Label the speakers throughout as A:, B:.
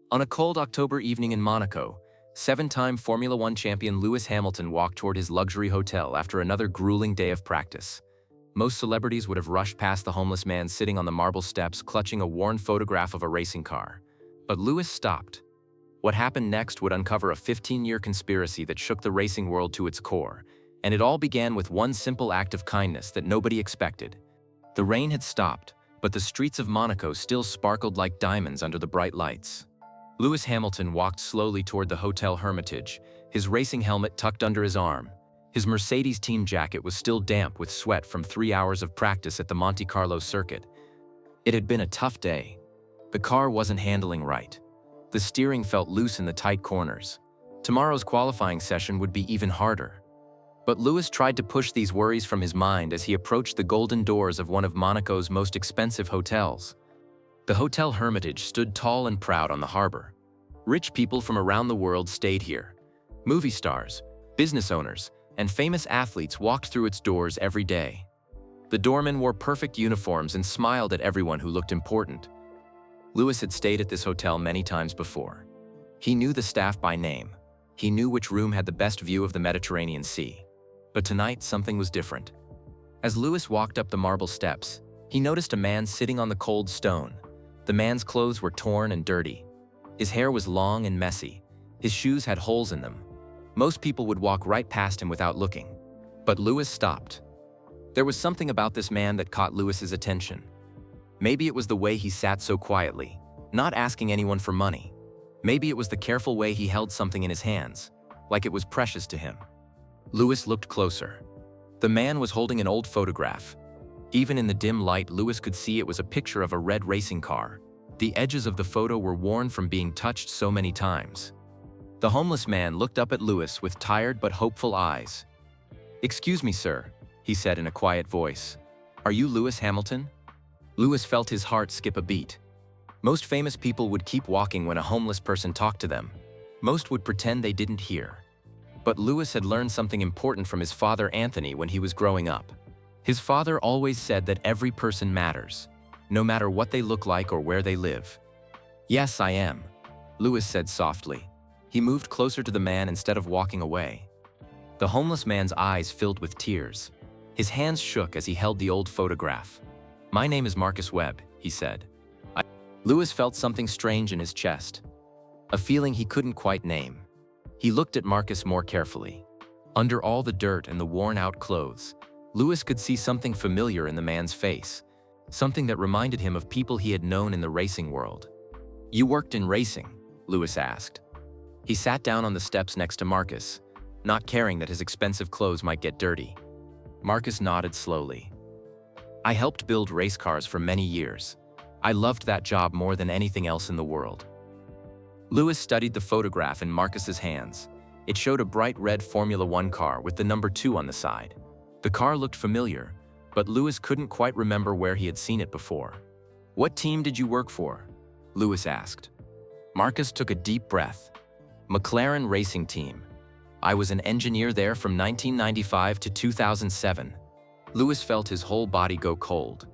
A: On a cold October evening in Monaco, seven-time Formula One champion Lewis Hamilton walked toward his luxury hotel after another grueling day of practice. Most celebrities would have rushed past the homeless man sitting on the marble steps clutching a worn photograph of a racing car. But Lewis stopped. What happened next would uncover a 15-year conspiracy that shook the racing world to its core, and it all began with one simple act of kindness that nobody expected. The rain had stopped, but the streets of Monaco still sparkled like diamonds under the bright lights. Lewis Hamilton walked slowly toward the Hotel Hermitage, his racing helmet tucked under his arm. His Mercedes team jacket was still damp with sweat from 3 hours of practice at the Monte Carlo circuit. It had been a tough day. The car wasn't handling right. The steering felt loose in the tight corners. Tomorrow's qualifying session would be even harder. But Lewis tried to push these worries from his mind as he approached the golden doors of one of Monaco's most expensive hotels. The Hotel Hermitage stood tall and proud on the harbor. Rich people from around the world stayed here. Movie stars, business owners, and famous athletes walked through its doors every day. The doormen wore perfect uniforms and smiled at everyone who looked important. Lewis had stayed at this hotel many times before. He knew the staff by name. He knew which room had the best view of the Mediterranean Sea. But tonight, something was different. As Lewis walked up the marble steps, he noticed a man sitting on the cold stone. The man's clothes were torn and dirty. His hair was long and messy. His shoes had holes in them. Most people would walk right past him without looking. But Lewis stopped. There was something about this man that caught Lewis's attention. Maybe it was the way he sat so quietly, not asking anyone for money. Maybe it was the careful way he held something in his hands, like it was precious to him. Lewis looked closer. The man was holding an old photograph. Even in the dim light, Lewis could see it was a picture of a red racing car. The edges of the photo were worn from being touched so many times. The homeless man looked up at Lewis with tired but hopeful eyes. "Excuse me, sir," he said in a quiet voice. "Are you Lewis Hamilton?" Lewis felt his heart skip a beat. Most famous people would keep walking when a homeless person talked to them. Most would pretend they didn't hear. But Lewis had learned something important from his father Anthony when he was growing up. His father always said that every person matters, no matter what they look like or where they live. "Yes, I am," Lewis said softly. He moved closer to the man instead of walking away. The homeless man's eyes filled with tears. His hands shook as he held the old photograph. "My name is Marcus Webb," he said. Lewis felt something strange in his chest, a feeling he couldn't quite name. He looked at Marcus more carefully. Under all the dirt and the worn-out clothes, Lewis could see something familiar in the man's face, something that reminded him of people he had known in the racing world. "You worked in racing?" Lewis asked. He sat down on the steps next to Marcus, not caring that his expensive clothes might get dirty. Marcus nodded slowly. "I helped build race cars for many years. I loved that job more than anything else in the world." Lewis studied the photograph in Marcus's hands. It showed a bright red Formula One car with the number 2 on the side. The car looked familiar, but Lewis couldn't quite remember where he had seen it before. "What team did you work for?" Lewis asked. Marcus took a deep breath. "McLaren Racing Team. I was an engineer there from 1995 to 2007. Lewis felt his whole body go cold.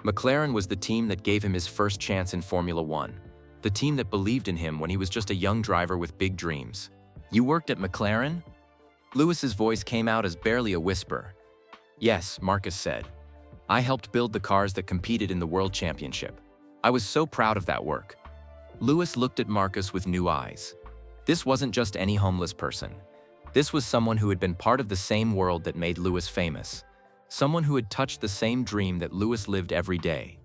A: McLaren was the team that gave him his first chance in Formula One, the team that believed in him when he was just a young driver with big dreams. "You worked at McLaren?" Lewis's voice came out as barely a whisper. "Yes," Marcus said. "I helped build the cars that competed in the World Championship. I was so proud of that work." Lewis looked at Marcus with new eyes. This wasn't just any homeless person. This was someone who had been part of the same world that made Lewis famous. Someone who had touched the same dream that Lewis lived every day.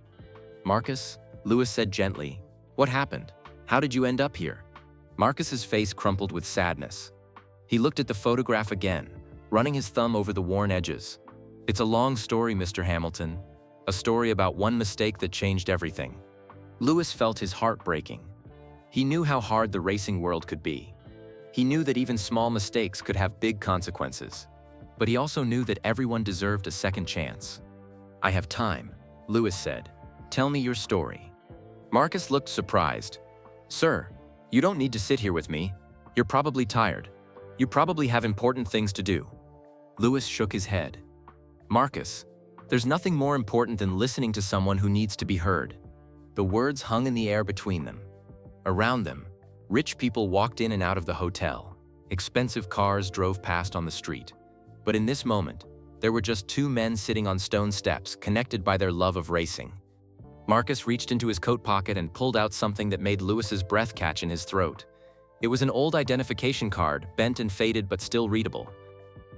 A: "Marcus," Lewis said gently, "what happened? How did you end up here?" Marcus's face crumpled with sadness. He looked at the photograph again, running his thumb over the worn edges. "It's a long story, Mr. Hamilton. A story about one mistake that changed everything." Lewis felt his heart breaking. He knew how hard the racing world could be. He knew that even small mistakes could have big consequences. But he also knew that everyone deserved a second chance. "I have time," Lewis said. "Tell me your story." Marcus looked surprised. "Sir, you don't need to sit here with me. You're probably tired. You probably have important things to do." Lewis shook his head. "Marcus, there's nothing more important than listening to someone who needs to be heard." The words hung in the air between them. Around them, rich people walked in and out of the hotel. Expensive cars drove past on the street. But in this moment, there were just two men sitting on stone steps, connected by their love of racing. Marcus reached into his coat pocket and pulled out something that made Lewis's breath catch in his throat. It was an old identification card, bent and faded but still readable.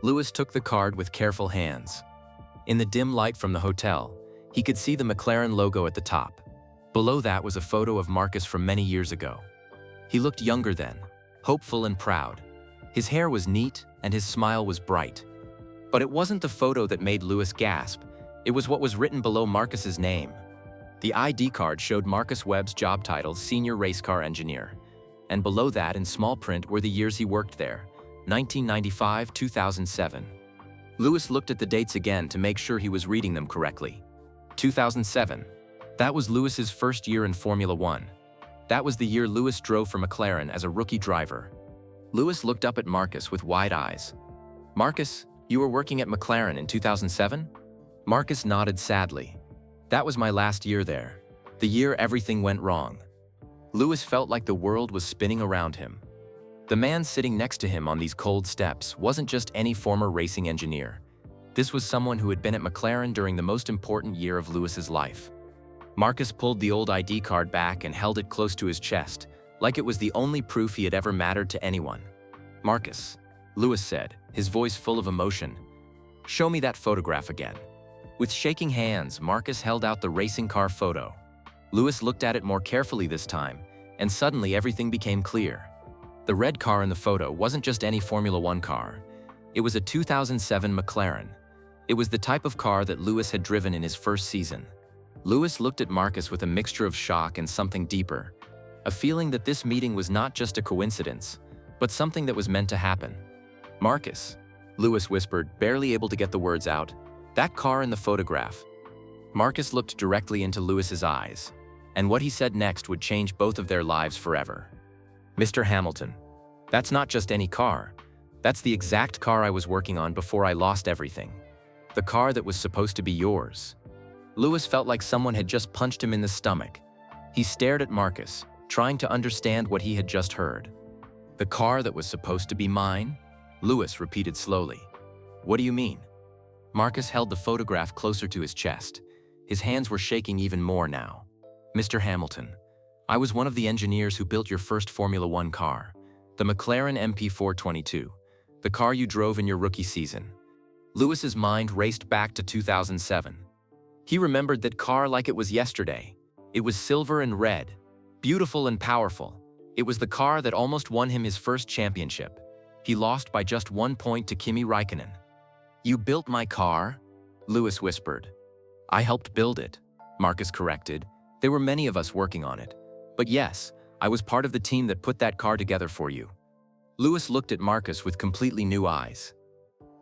A: Lewis took the card with careful hands. In the dim light from the hotel, he could see the McLaren logo at the top. Below that was a photo of Marcus from many years ago. He looked younger then, hopeful and proud. His hair was neat and his smile was bright. But it wasn't the photo that made Lewis gasp, it was what was written below Marcus's name. The ID card showed Marcus Webb's job title, Senior Race Car Engineer. And below that, in small print, were the years he worked there, 1995-2007. Lewis looked at the dates again to make sure he was reading them correctly. 2007. That was Lewis's first year in Formula One. That was the year Lewis drove for McLaren as a rookie driver. Lewis looked up at Marcus with wide eyes. "Marcus, you were working at McLaren in 2007? Marcus nodded sadly. "That was my last year there. The year everything went wrong." Lewis felt like the world was spinning around him. The man sitting next to him on these cold steps wasn't just any former racing engineer. This was someone who had been at McLaren during the most important year of Lewis's life. Marcus pulled the old ID card back and held it close to his chest, like it was the only proof he had ever mattered to anyone. "Marcus," Lewis said, his voice full of emotion, "show me that photograph again." With shaking hands, Marcus held out the racing car photo. Lewis looked at it more carefully this time, and suddenly everything became clear. The red car in the photo wasn't just any Formula One car. It was a 2007 McLaren. It was the type of car that Lewis had driven in his first season. Lewis looked at Marcus with a mixture of shock and something deeper, a feeling that this meeting was not just a coincidence, but something that was meant to happen. "Marcus," Lewis whispered, barely able to get the words out, "that car in the photograph." Marcus looked directly into Lewis's eyes, and what he said next would change both of their lives forever. "Mr. Hamilton, that's not just any car. That's the exact car I was working on before I lost everything. The car that was supposed to be yours." Lewis felt like someone had just punched him in the stomach. He stared at Marcus, trying to understand what he had just heard. "The car that was supposed to be mine?" Lewis repeated slowly. "What do you mean?" Marcus held the photograph closer to his chest. His hands were shaking even more now. "Mr. Hamilton, I was one of the engineers who built your first Formula One car, the McLaren MP422, the car you drove in your rookie season." Lewis's mind raced back to 2007. He remembered that car like it was yesterday. It was silver and red, beautiful and powerful. It was the car that almost won him his first championship. He lost by just 1 point to Kimi Räikkönen. "You built my car?" Lewis whispered. "I helped build it," Marcus corrected. "There were many of us working on it. But yes, I was part of the team that put that car together for you." Lewis looked at Marcus with completely new eyes.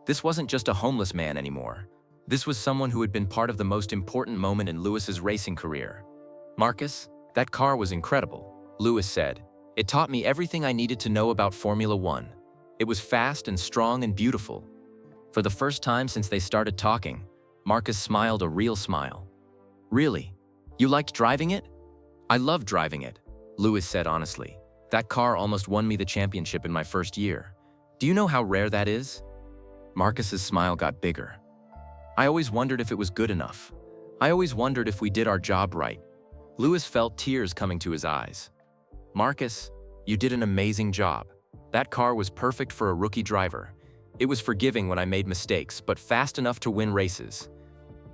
A: This wasn't just a homeless man anymore. This was someone who had been part of the most important moment in Lewis's racing career. "Marcus, that car was incredible," Lewis said. "It taught me everything I needed to know about Formula One. It was fast and strong and beautiful." For the first time since they started talking, Marcus smiled a real smile. "Really? You liked driving it?" "I loved driving it," Lewis said honestly. "That car almost won me the championship in my first year. Do you know how rare that is?" Marcus's smile got bigger. "I always wondered if it was good enough. I always wondered if we did our job right." Lewis felt tears coming to his eyes. "Marcus, you did an amazing job. That car was perfect for a rookie driver. It was forgiving when I made mistakes, but fast enough to win races."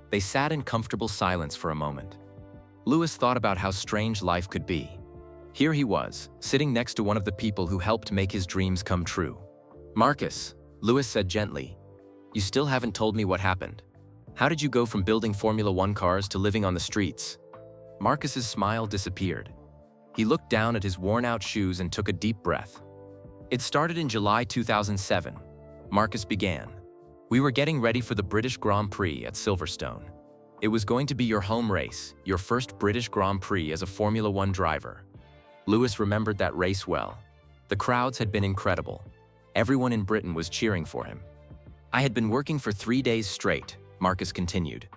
A: They sat in comfortable silence for a moment. Lewis thought about how strange life could be. Here he was, sitting next to one of the people who helped make his dreams come true. "Marcus," Lewis said gently, "you still haven't told me what happened. How did you go from building Formula One cars to living on the streets?" Marcus's smile disappeared. He looked down at his worn-out shoes and took a deep breath. "It started in July 2007. Marcus began. "We were getting ready for the British Grand Prix at Silverstone. It was going to be your home race, your first British Grand Prix as a Formula One driver." Lewis remembered that race well. The crowds had been incredible. Everyone in Britain was cheering for him. "I had been working for 3 days straight," Marcus continued.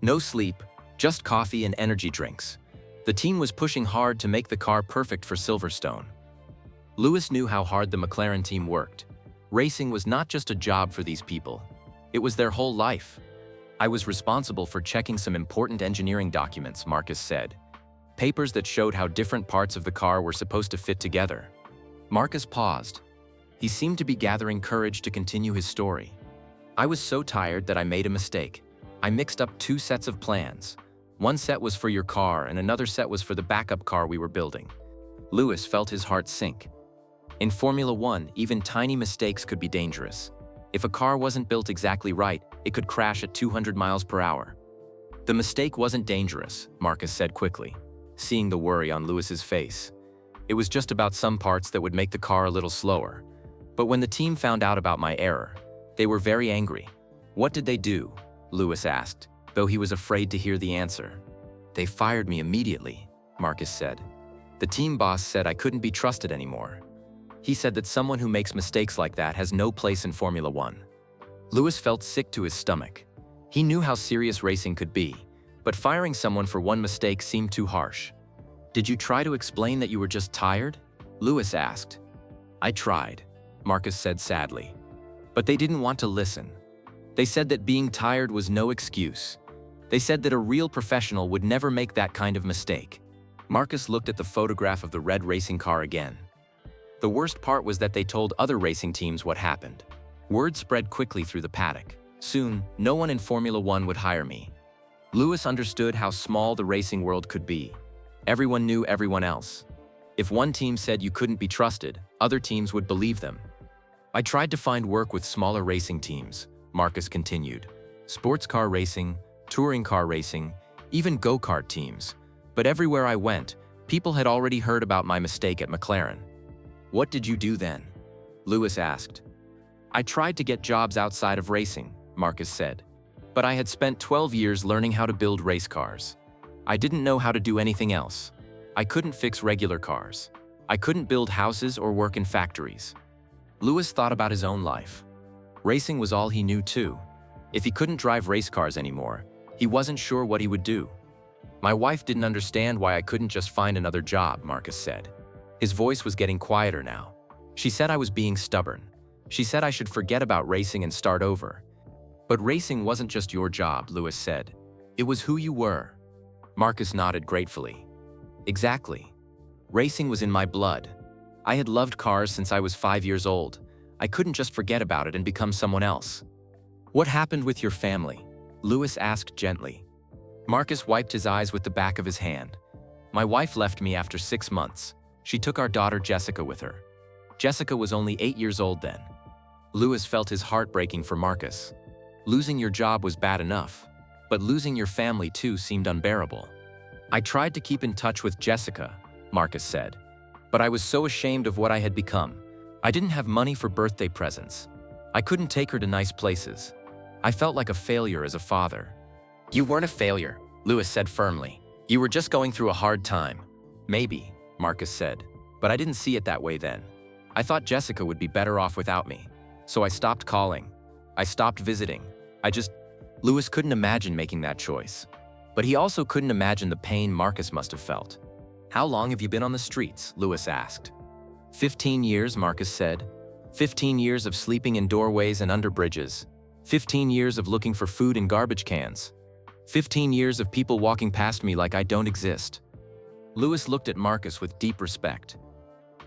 A: "No sleep, just coffee and energy drinks. The team was pushing hard to make the car perfect for Silverstone. Lewis knew how hard the McLaren team worked. Racing was not just a job for these people. It was their whole life. I was responsible for checking some important engineering documents, Marcus said. Papers that showed how different parts of the car were supposed to fit together. Marcus paused. He seemed to be gathering courage to continue his story. I was so tired that I made a mistake. I mixed up two sets of plans. One set was for your car and another set was for the backup car we were building. Lewis felt his heart sink. In Formula One, even tiny mistakes could be dangerous. If a car wasn't built exactly right, it could crash at 200 miles per hour. The mistake wasn't dangerous, Marcus said quickly, seeing the worry on Lewis's face. It was just about some parts that would make the car a little slower. But when the team found out about my error, they were very angry. What did they do? Lewis asked, though he was afraid to hear the answer. They fired me immediately, Marcus said. The team boss said I couldn't be trusted anymore. He said that someone who makes mistakes like that has no place in Formula One. Lewis felt sick to his stomach. He knew how serious racing could be, but firing someone for one mistake seemed too harsh. Did you try to explain that you were just tired? Lewis asked. I tried, Marcus said sadly. But they didn't want to listen. They said that being tired was no excuse. They said that a real professional would never make that kind of mistake. Marcus looked at the photograph of the red racing car again. The worst part was that they told other racing teams what happened. Word spread quickly through the paddock. Soon, no one in Formula One would hire me. Lewis understood how small the racing world could be. Everyone knew everyone else. If one team said you couldn't be trusted, other teams would believe them. I tried to find work with smaller racing teams, Marcus continued. Sports car racing, touring car racing, even go-kart teams. But everywhere I went, people had already heard about my mistake at McLaren. What did you do then? Lewis asked. I tried to get jobs outside of racing, Marcus said. But I had spent 12 years learning how to build race cars. I didn't know how to do anything else. I couldn't fix regular cars. I couldn't build houses or work in factories. Lewis thought about his own life. Racing was all he knew too. If he couldn't drive race cars anymore, he wasn't sure what he would do. My wife didn't understand why I couldn't just find another job, Marcus said. His voice was getting quieter now. She said I was being stubborn. She said I should forget about racing and start over. But racing wasn't just your job, Lewis said. It was who you were. Marcus nodded gratefully. Exactly. Racing was in my blood. I had loved cars since I was 5 years old. I couldn't just forget about it and become someone else. What happened with your family? Lewis asked gently. Marcus wiped his eyes with the back of his hand. My wife left me after 6 months. She took our daughter Jessica with her. Jessica was only 8 years old then. Lewis felt his heart breaking for Marcus. Losing your job was bad enough, but losing your family too seemed unbearable. I tried to keep in touch with Jessica, Marcus said, but I was so ashamed of what I had become. I didn't have money for birthday presents. I couldn't take her to nice places. I felt like a failure as a father. You weren't a failure, Lewis said firmly. You were just going through a hard time. Maybe, Marcus said, but I didn't see it that way then. I thought Jessica would be better off without me, so I stopped calling. I stopped visiting. Lewis couldn't imagine making that choice. But he also couldn't imagine the pain Marcus must have felt. How long have you been on the streets? Lewis asked. 15 years, Marcus said. 15 years of sleeping in doorways and under bridges. 15 years of looking for food in garbage cans. 15 years of people walking past me like I don't exist. Lewis looked at Marcus with deep respect.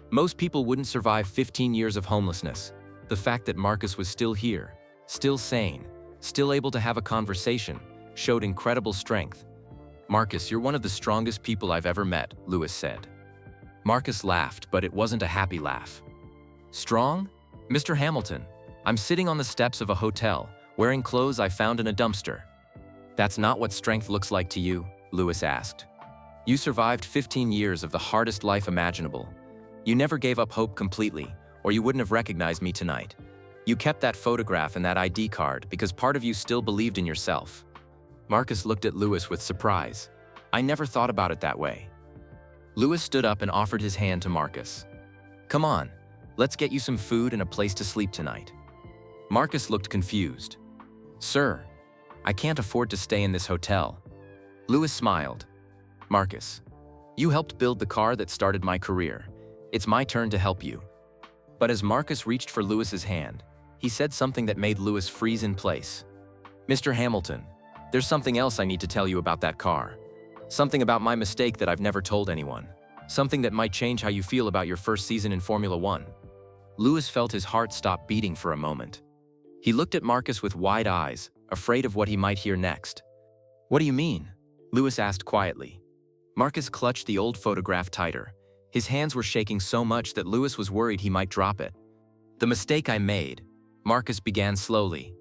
A: Most people wouldn't survive 15 years of homelessness. The fact that Marcus was still here, still sane, still able to have a conversation, showed incredible strength. Marcus, you're one of the strongest people I've ever met, Lewis said. Marcus laughed, but it wasn't a happy laugh. Strong? Mr. Hamilton, I'm sitting on the steps of a hotel, wearing clothes I found in a dumpster. That's not what strength looks like to you, Lewis asked. You survived 15 years of the hardest life imaginable. You never gave up hope completely, or you wouldn't have recognized me tonight. You kept that photograph and that ID card because part of you still believed in yourself. Marcus looked at Lewis with surprise. I never thought about it that way. Lewis stood up and offered his hand to Marcus. Come on, let's get you some food and a place to sleep tonight. Marcus looked confused. Sir, I can't afford to stay in this hotel. Lewis smiled. Marcus, You helped build the car that started my career. It's my turn to help you." But as Marcus reached for Lewis's hand, he said something that made Lewis freeze in place. "Mr. Hamilton, there's something else I need to tell you about that car. Something about my mistake that I've never told anyone. Something that might change how you feel about your first season in Formula One." Lewis felt his heart stop beating for a moment. He looked at Marcus with wide eyes, afraid of what he might hear next. "What do you mean?" Lewis asked quietly. Marcus clutched the old photograph tighter. His hands were shaking so much that Lewis was worried he might drop it. "The mistake I made," Marcus began slowly.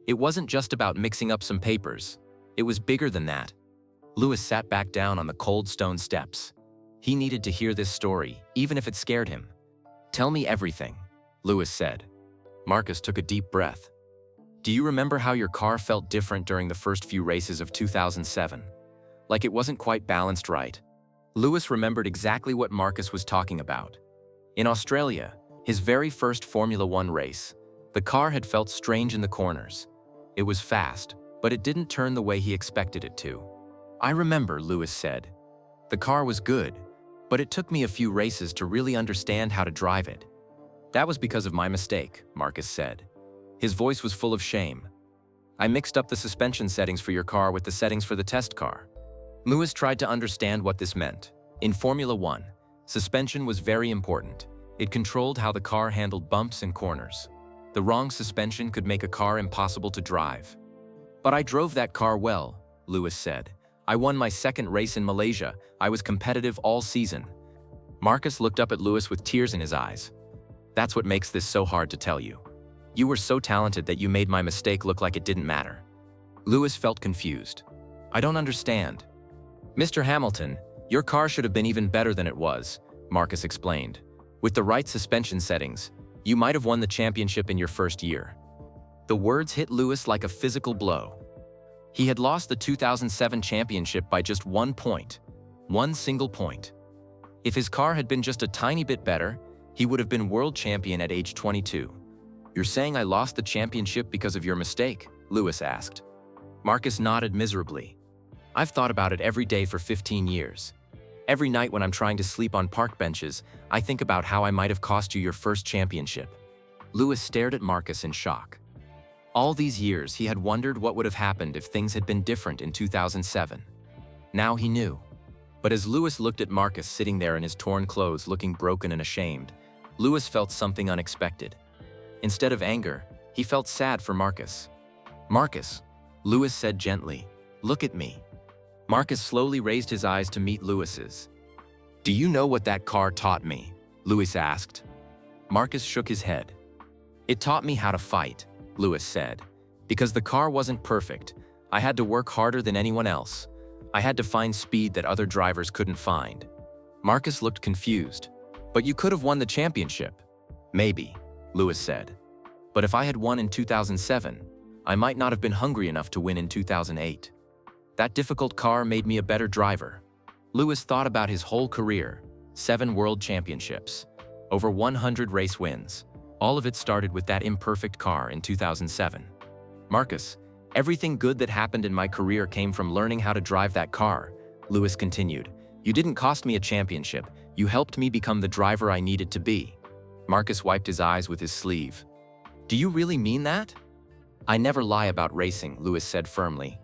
A: "It wasn't just about mixing up some papers. It was bigger than that." Lewis sat back down on the cold stone steps. He needed to hear this story, even if it scared him. "Tell me everything," Lewis said. Marcus took a deep breath. "Do you remember how your car felt different during the first few races of 2007? Like it wasn't quite balanced right?" Lewis remembered exactly what Marcus was talking about. In Australia, his very first Formula One race, the car had felt strange in the corners. It was fast, but it didn't turn the way he expected it to. "I remember," Lewis said. "The car was good, but it took me a few races to really understand how to drive it." "That was because of my mistake," Marcus said. His voice was full of shame. "I mixed up the suspension settings for your car with the settings for the test car." Lewis tried to understand what this meant. In Formula One, suspension was very important. It controlled how the car handled bumps and corners. The wrong suspension could make a car impossible to drive. "But I drove that car well," Lewis said. "I won my second race in Malaysia. I was competitive all season." Marcus looked up at Lewis with tears in his eyes. "That's what makes this so hard to tell you. You were so talented that you made my mistake look like it didn't matter." Lewis felt confused. "I don't understand." "Mr. Hamilton, your car should have been even better than it was," Marcus explained. "With the right suspension settings, you might have won the championship in your first year." The words hit Lewis like a physical blow. He had lost the 2007 championship by just 1 point. 1 single point. If his car had been just a tiny bit better, he would have been world champion at age 22. "You're saying I lost the championship because of your mistake?" Lewis asked. Marcus nodded miserably. "I've thought about it every day for 15 years. Every night when I'm trying to sleep on park benches, I think about how I might have cost you your first championship." Lewis stared at Marcus in shock. All these years, he had wondered what would have happened if things had been different in 2007. Now he knew. But as Lewis looked at Marcus sitting there in his torn clothes looking broken and ashamed, Lewis felt something unexpected. Instead of anger, he felt sad for Marcus. "Marcus," Lewis said gently, "look at me." Marcus slowly raised his eyes to meet Lewis's. "Do you know what that car taught me?" Lewis asked. Marcus shook his head. "It taught me how to fight," Lewis said. "Because the car wasn't perfect, I had to work harder than anyone else. I had to find speed that other drivers couldn't find." Marcus looked confused. "But you could have won the championship." "Maybe," Lewis said. "But if I had won in 2007, I might not have been hungry enough to win in 2008. That difficult car made me a better driver." Lewis thought about his whole career, 7 world championships, over 100 race wins. All of it started with that imperfect car in 2007. "Marcus, everything good that happened in my career came from learning how to drive that car," Lewis continued. "You didn't cost me a championship, you helped me become the driver I needed to be." Marcus wiped his eyes with his sleeve. "Do you really mean that?" "I never lie about racing," Lewis said firmly.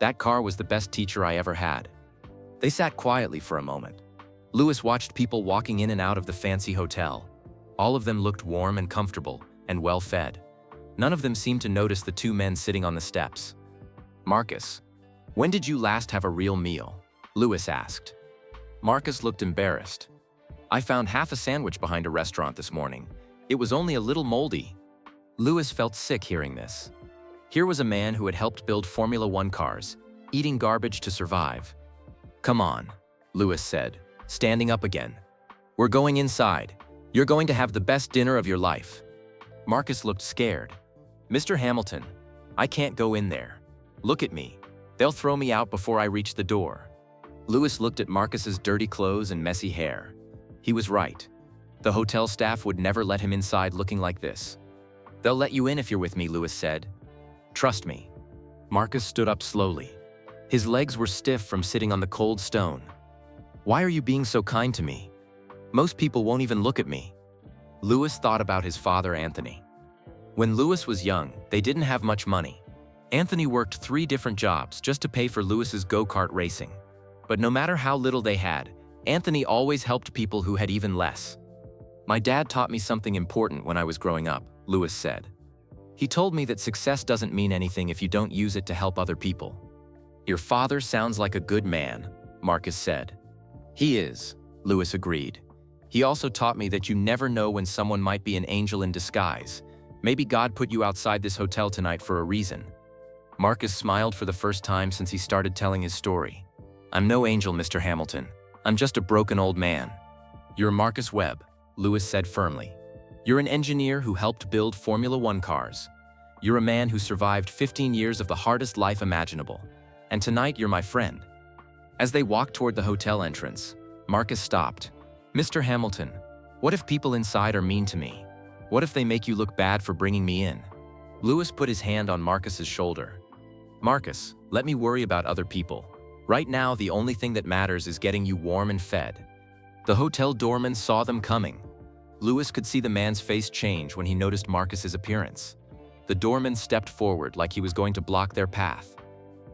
A: "That car was the best teacher I ever had." They sat quietly for a moment. Lewis watched people walking in and out of the fancy hotel. All of them looked warm and comfortable, and well-fed. None of them seemed to notice the 2 men sitting on the steps. "Marcus, when did you last have a real meal?" Lewis asked. Marcus looked embarrassed. "I found half a sandwich behind a restaurant this morning. It was only a little moldy." Lewis felt sick hearing this. Here was a man who had helped build Formula One cars, eating garbage to survive. "Come on," Lewis said, standing up again. "We're going inside. You're going to have the best dinner of your life." Marcus looked scared. "Mr. Hamilton, I can't go in there. Look at me. They'll throw me out before I reach the door." Lewis looked at Marcus's dirty clothes and messy hair. He was right. The hotel staff would never let him inside looking like this. "They'll let you in if you're with me," Lewis said. "Trust me." Marcus stood up slowly. His legs were stiff from sitting on the cold stone. Why are you being so kind to me? Most people won't even look at me." Louis thought about his father, Anthony. When Louis was young, they didn't have much money. Anthony worked 3 different jobs just to pay for Louis's go-kart racing. But no matter how little they had, Anthony always helped people who had even less. "My dad taught me something important when I was growing up," Louis said. "He told me that success doesn't mean anything if you don't use it to help other people." "Your father sounds like a good man," Marcus said. "He is," Louis agreed. "He also taught me that you never know when someone might be an angel in disguise. Maybe God put you outside this hotel tonight for a reason." Marcus smiled for the first time since he started telling his story. "I'm no angel, Mr. Hamilton. I'm just a broken old man." "You're Marcus Webb," Louis said firmly. "You're an engineer who helped build Formula One cars. You're a man who survived 15 years of the hardest life imaginable. And tonight you're my friend." As they walked toward the hotel entrance, Marcus stopped. "Mr. Hamilton, what if people inside are mean to me? What if they make you look bad for bringing me in?" Louis put his hand on Marcus's shoulder. "Marcus, let me worry about other people. Right now, the only thing that matters is getting you warm and fed." The hotel doorman saw them coming. Louis could see the man's face change when he noticed Marcus's appearance. The doorman stepped forward like he was going to block their path.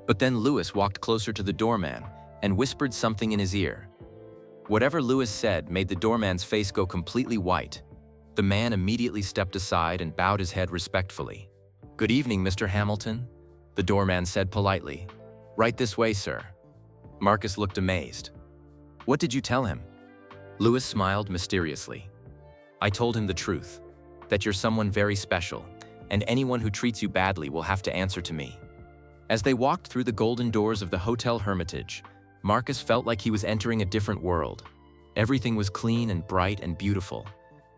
A: But then Louis walked closer to the doorman and whispered something in his ear. Whatever Louis said made the doorman's face go completely white. The man immediately stepped aside and bowed his head respectfully. "Good evening, Mr. Hamilton," the doorman said politely. "Right this way, sir." Marcus looked amazed. "What did you tell him?" Louis smiled mysteriously. "I told him the truth, that you're someone very special, and anyone who treats you badly will have to answer to me." As they walked through the golden doors of the Hotel Hermitage, Marcus felt like he was entering a different world. Everything was clean and bright and beautiful.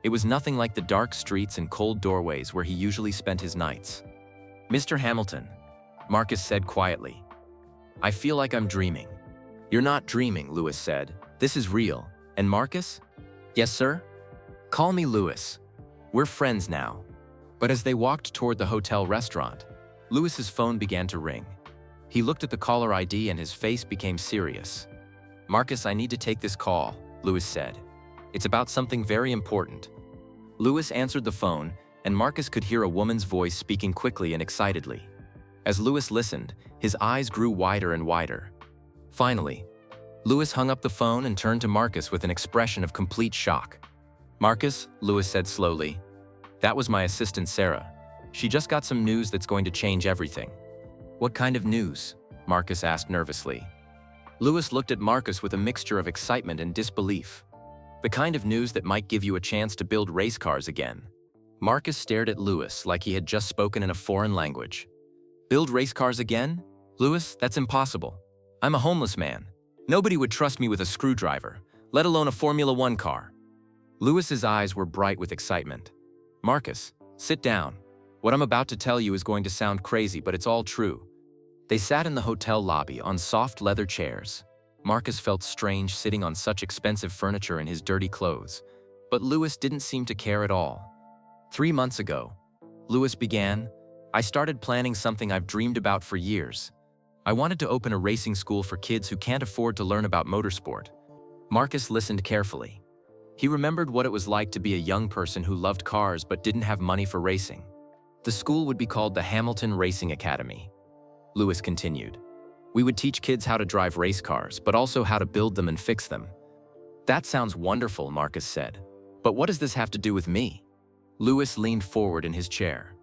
A: It was nothing like the dark streets and cold doorways where he usually spent his nights. "Mr. Hamilton," Marcus said quietly, "I feel like I'm dreaming." "You're not dreaming," Louis said. "This is real." "And Marcus?" "Yes, sir?" "Call me Louis. We're friends now." But as they walked toward the hotel restaurant, Louis's phone began to ring. He looked at the caller ID and his face became serious. "Marcus, I need to take this call," Louis said. "It's about something very important." Louis answered the phone, and Marcus could hear a woman's voice speaking quickly and excitedly. As Louis listened, his eyes grew wider and wider. Finally, Louis hung up the phone and turned to Marcus with an expression of complete shock. "Marcus," Louis said slowly, "that was my assistant Sarah. She just got some news that's going to change everything." "What kind of news?" Marcus asked nervously. Louis looked at Marcus with a mixture of excitement and disbelief. "The kind of news that might give you a chance to build race cars again." Marcus stared at Louis like he had just spoken in a foreign language. "Build race cars again? Louis, that's impossible. I'm a homeless man. Nobody would trust me with a screwdriver, let alone a Formula One car." Louis's eyes were bright with excitement. "Marcus, sit down. What I'm about to tell you is going to sound crazy, but it's all true." They sat in the hotel lobby on soft leather chairs. Marcus felt strange sitting on such expensive furniture in his dirty clothes, but Louis didn't seem to care at all. 3 months ago, Louis began, "I started planning something I've dreamed about for years. I wanted to open a racing school for kids who can't afford to learn about motorsport." Marcus listened carefully. He remembered what it was like to be a young person who loved cars but didn't have money for racing. The school would be called the Hamilton Racing Academy. Louis continued, "We would teach kids how to drive race cars, but also how to build them and fix them." "That sounds wonderful," Marcus said. "But what does this have to do with me?" Louis leaned forward in his chair.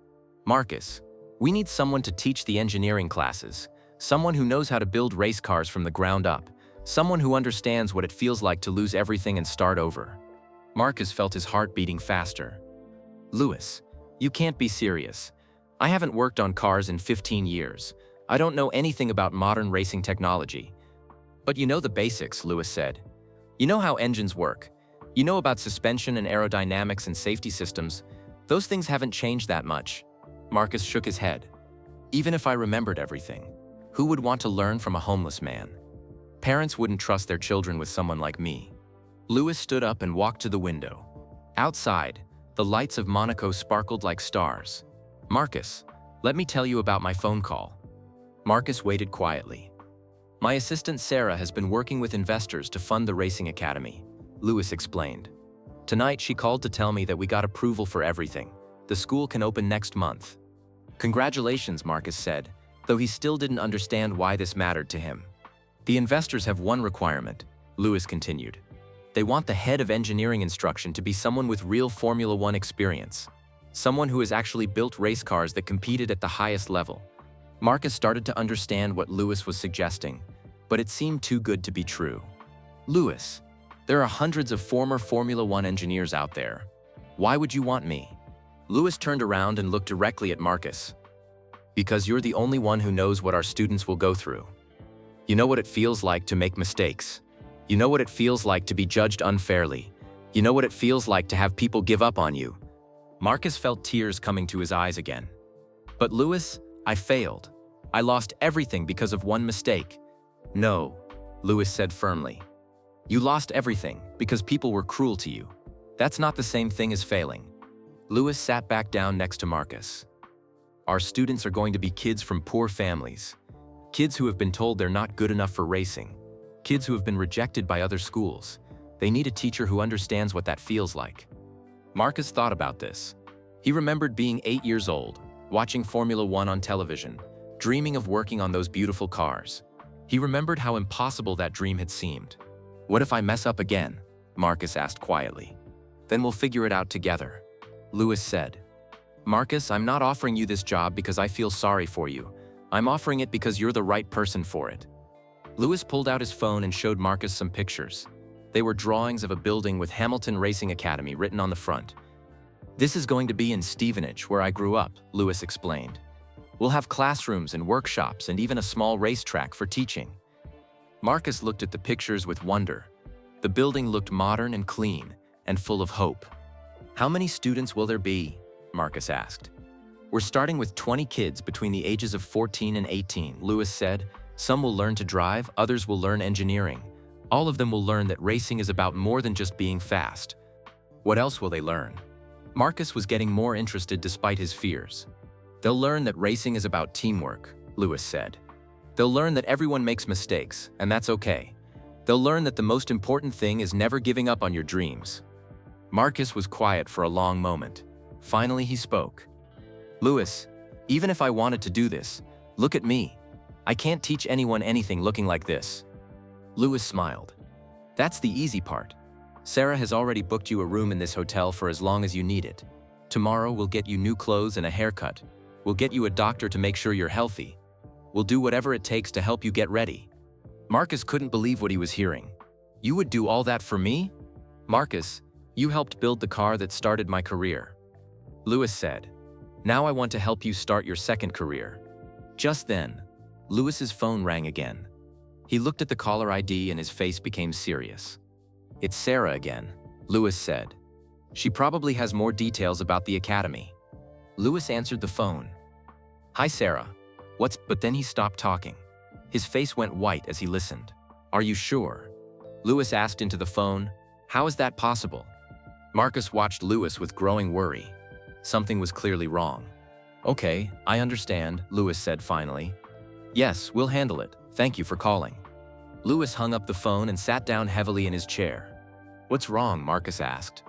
A: "Marcus, we need someone to teach the engineering classes, someone who knows how to build race cars from the ground up, someone who understands what it feels like to lose everything and start over." Marcus felt his heart beating faster. "Louis, you can't be serious. I haven't worked on cars in 15 years. I don't know anything about modern racing technology." "But you know the basics," Louis said. "You know how engines work. You know about suspension and aerodynamics and safety systems. Those things haven't changed that much." Marcus shook his head. "Even if I remembered everything, who would want to learn from a homeless man? Parents wouldn't trust their children with someone like me." Louis stood up and walked to the window. Outside, the lights of Monaco sparkled like stars. "Marcus, let me tell you about my phone call." Marcus waited quietly. My assistant Sarah has been working with investors to fund the racing academy, Lewis explained. Tonight she called to tell me that we got approval for everything. The school can open next month. Congratulations, Marcus said, though he still didn't understand why this mattered to him. The investors have one requirement, Lewis continued. They want the head of engineering instruction to be someone with real Formula One experience. Someone who has actually built race cars that competed at the highest level. Marcus started to understand what Lewis was suggesting, but it seemed too good to be true. Lewis, there are hundreds of former Formula One engineers out there. Why would you want me? Lewis turned around and looked directly at Marcus. Because you're the only one who knows what our students will go through. You know what it feels like to make mistakes. You know what it feels like to be judged unfairly. You know what it feels like to have people give up on you. Marcus felt tears coming to his eyes again. But Lewis, I failed. I lost everything because of one mistake. No, Lewis said firmly. You lost everything because people were cruel to you. That's not the same thing as failing. Lewis sat back down next to Marcus. Our students are going to be kids from poor families. Kids who have been told they're not good enough for racing. Kids who have been rejected by other schools. They need a teacher who understands what that feels like. Marcus thought about this. He remembered being 8 years old, watching Formula One on television, dreaming of working on those beautiful cars. He remembered how impossible that dream had seemed. What if I mess up again? Marcus asked quietly. Then we'll figure it out together, Lewis said. Marcus, I'm not offering you this job because I feel sorry for you. I'm offering it because you're the right person for it. Lewis pulled out his phone and showed Marcus some pictures. They were drawings of a building with Hamilton Racing Academy written on the front. This is going to be in Stevenage, where I grew up, Lewis explained. We'll have classrooms and workshops and even a small racetrack for teaching. Marcus looked at the pictures with wonder. The building looked modern and clean and full of hope. How many students will there be? Marcus asked. We're starting with 20 kids between the ages of 14 and 18, Lewis said. Some will learn to drive, others will learn engineering. All of them will learn that racing is about more than just being fast. What else will they learn? Marcus was getting more interested despite his fears. They'll learn that racing is about teamwork, Lewis said. They'll learn that everyone makes mistakes, and that's okay. They'll learn that the most important thing is never giving up on your dreams. Marcus was quiet for a long moment. Finally, he spoke. Lewis, even if I wanted to do this, look at me. I can't teach anyone anything looking like this. Lewis smiled. That's the easy part. Sarah has already booked you a room in this hotel for as long as you need it. Tomorrow we'll get you new clothes and a haircut. We'll get you a doctor to make sure you're healthy. We'll do whatever it takes to help you get ready. Marcus couldn't believe what he was hearing. You would do all that for me? Marcus, you helped build the car that started my career. Lewis said, now I want to help you start your second career. Just then, Lewis's phone rang again. He looked at the caller ID and his face became serious. It's Sarah again, Lewis said. She probably has more details about the academy. Lewis answered the phone. Hi, Sarah. But then he stopped talking. His face went white as he listened. Are you sure? Lewis asked into the phone. How is that possible? Marcus watched Lewis with growing worry. Something was clearly wrong. Okay, I understand, Lewis said finally. Yes, we'll handle it. Thank you for calling. Lewis hung up the phone and sat down heavily in his chair. What's wrong? Marcus asked.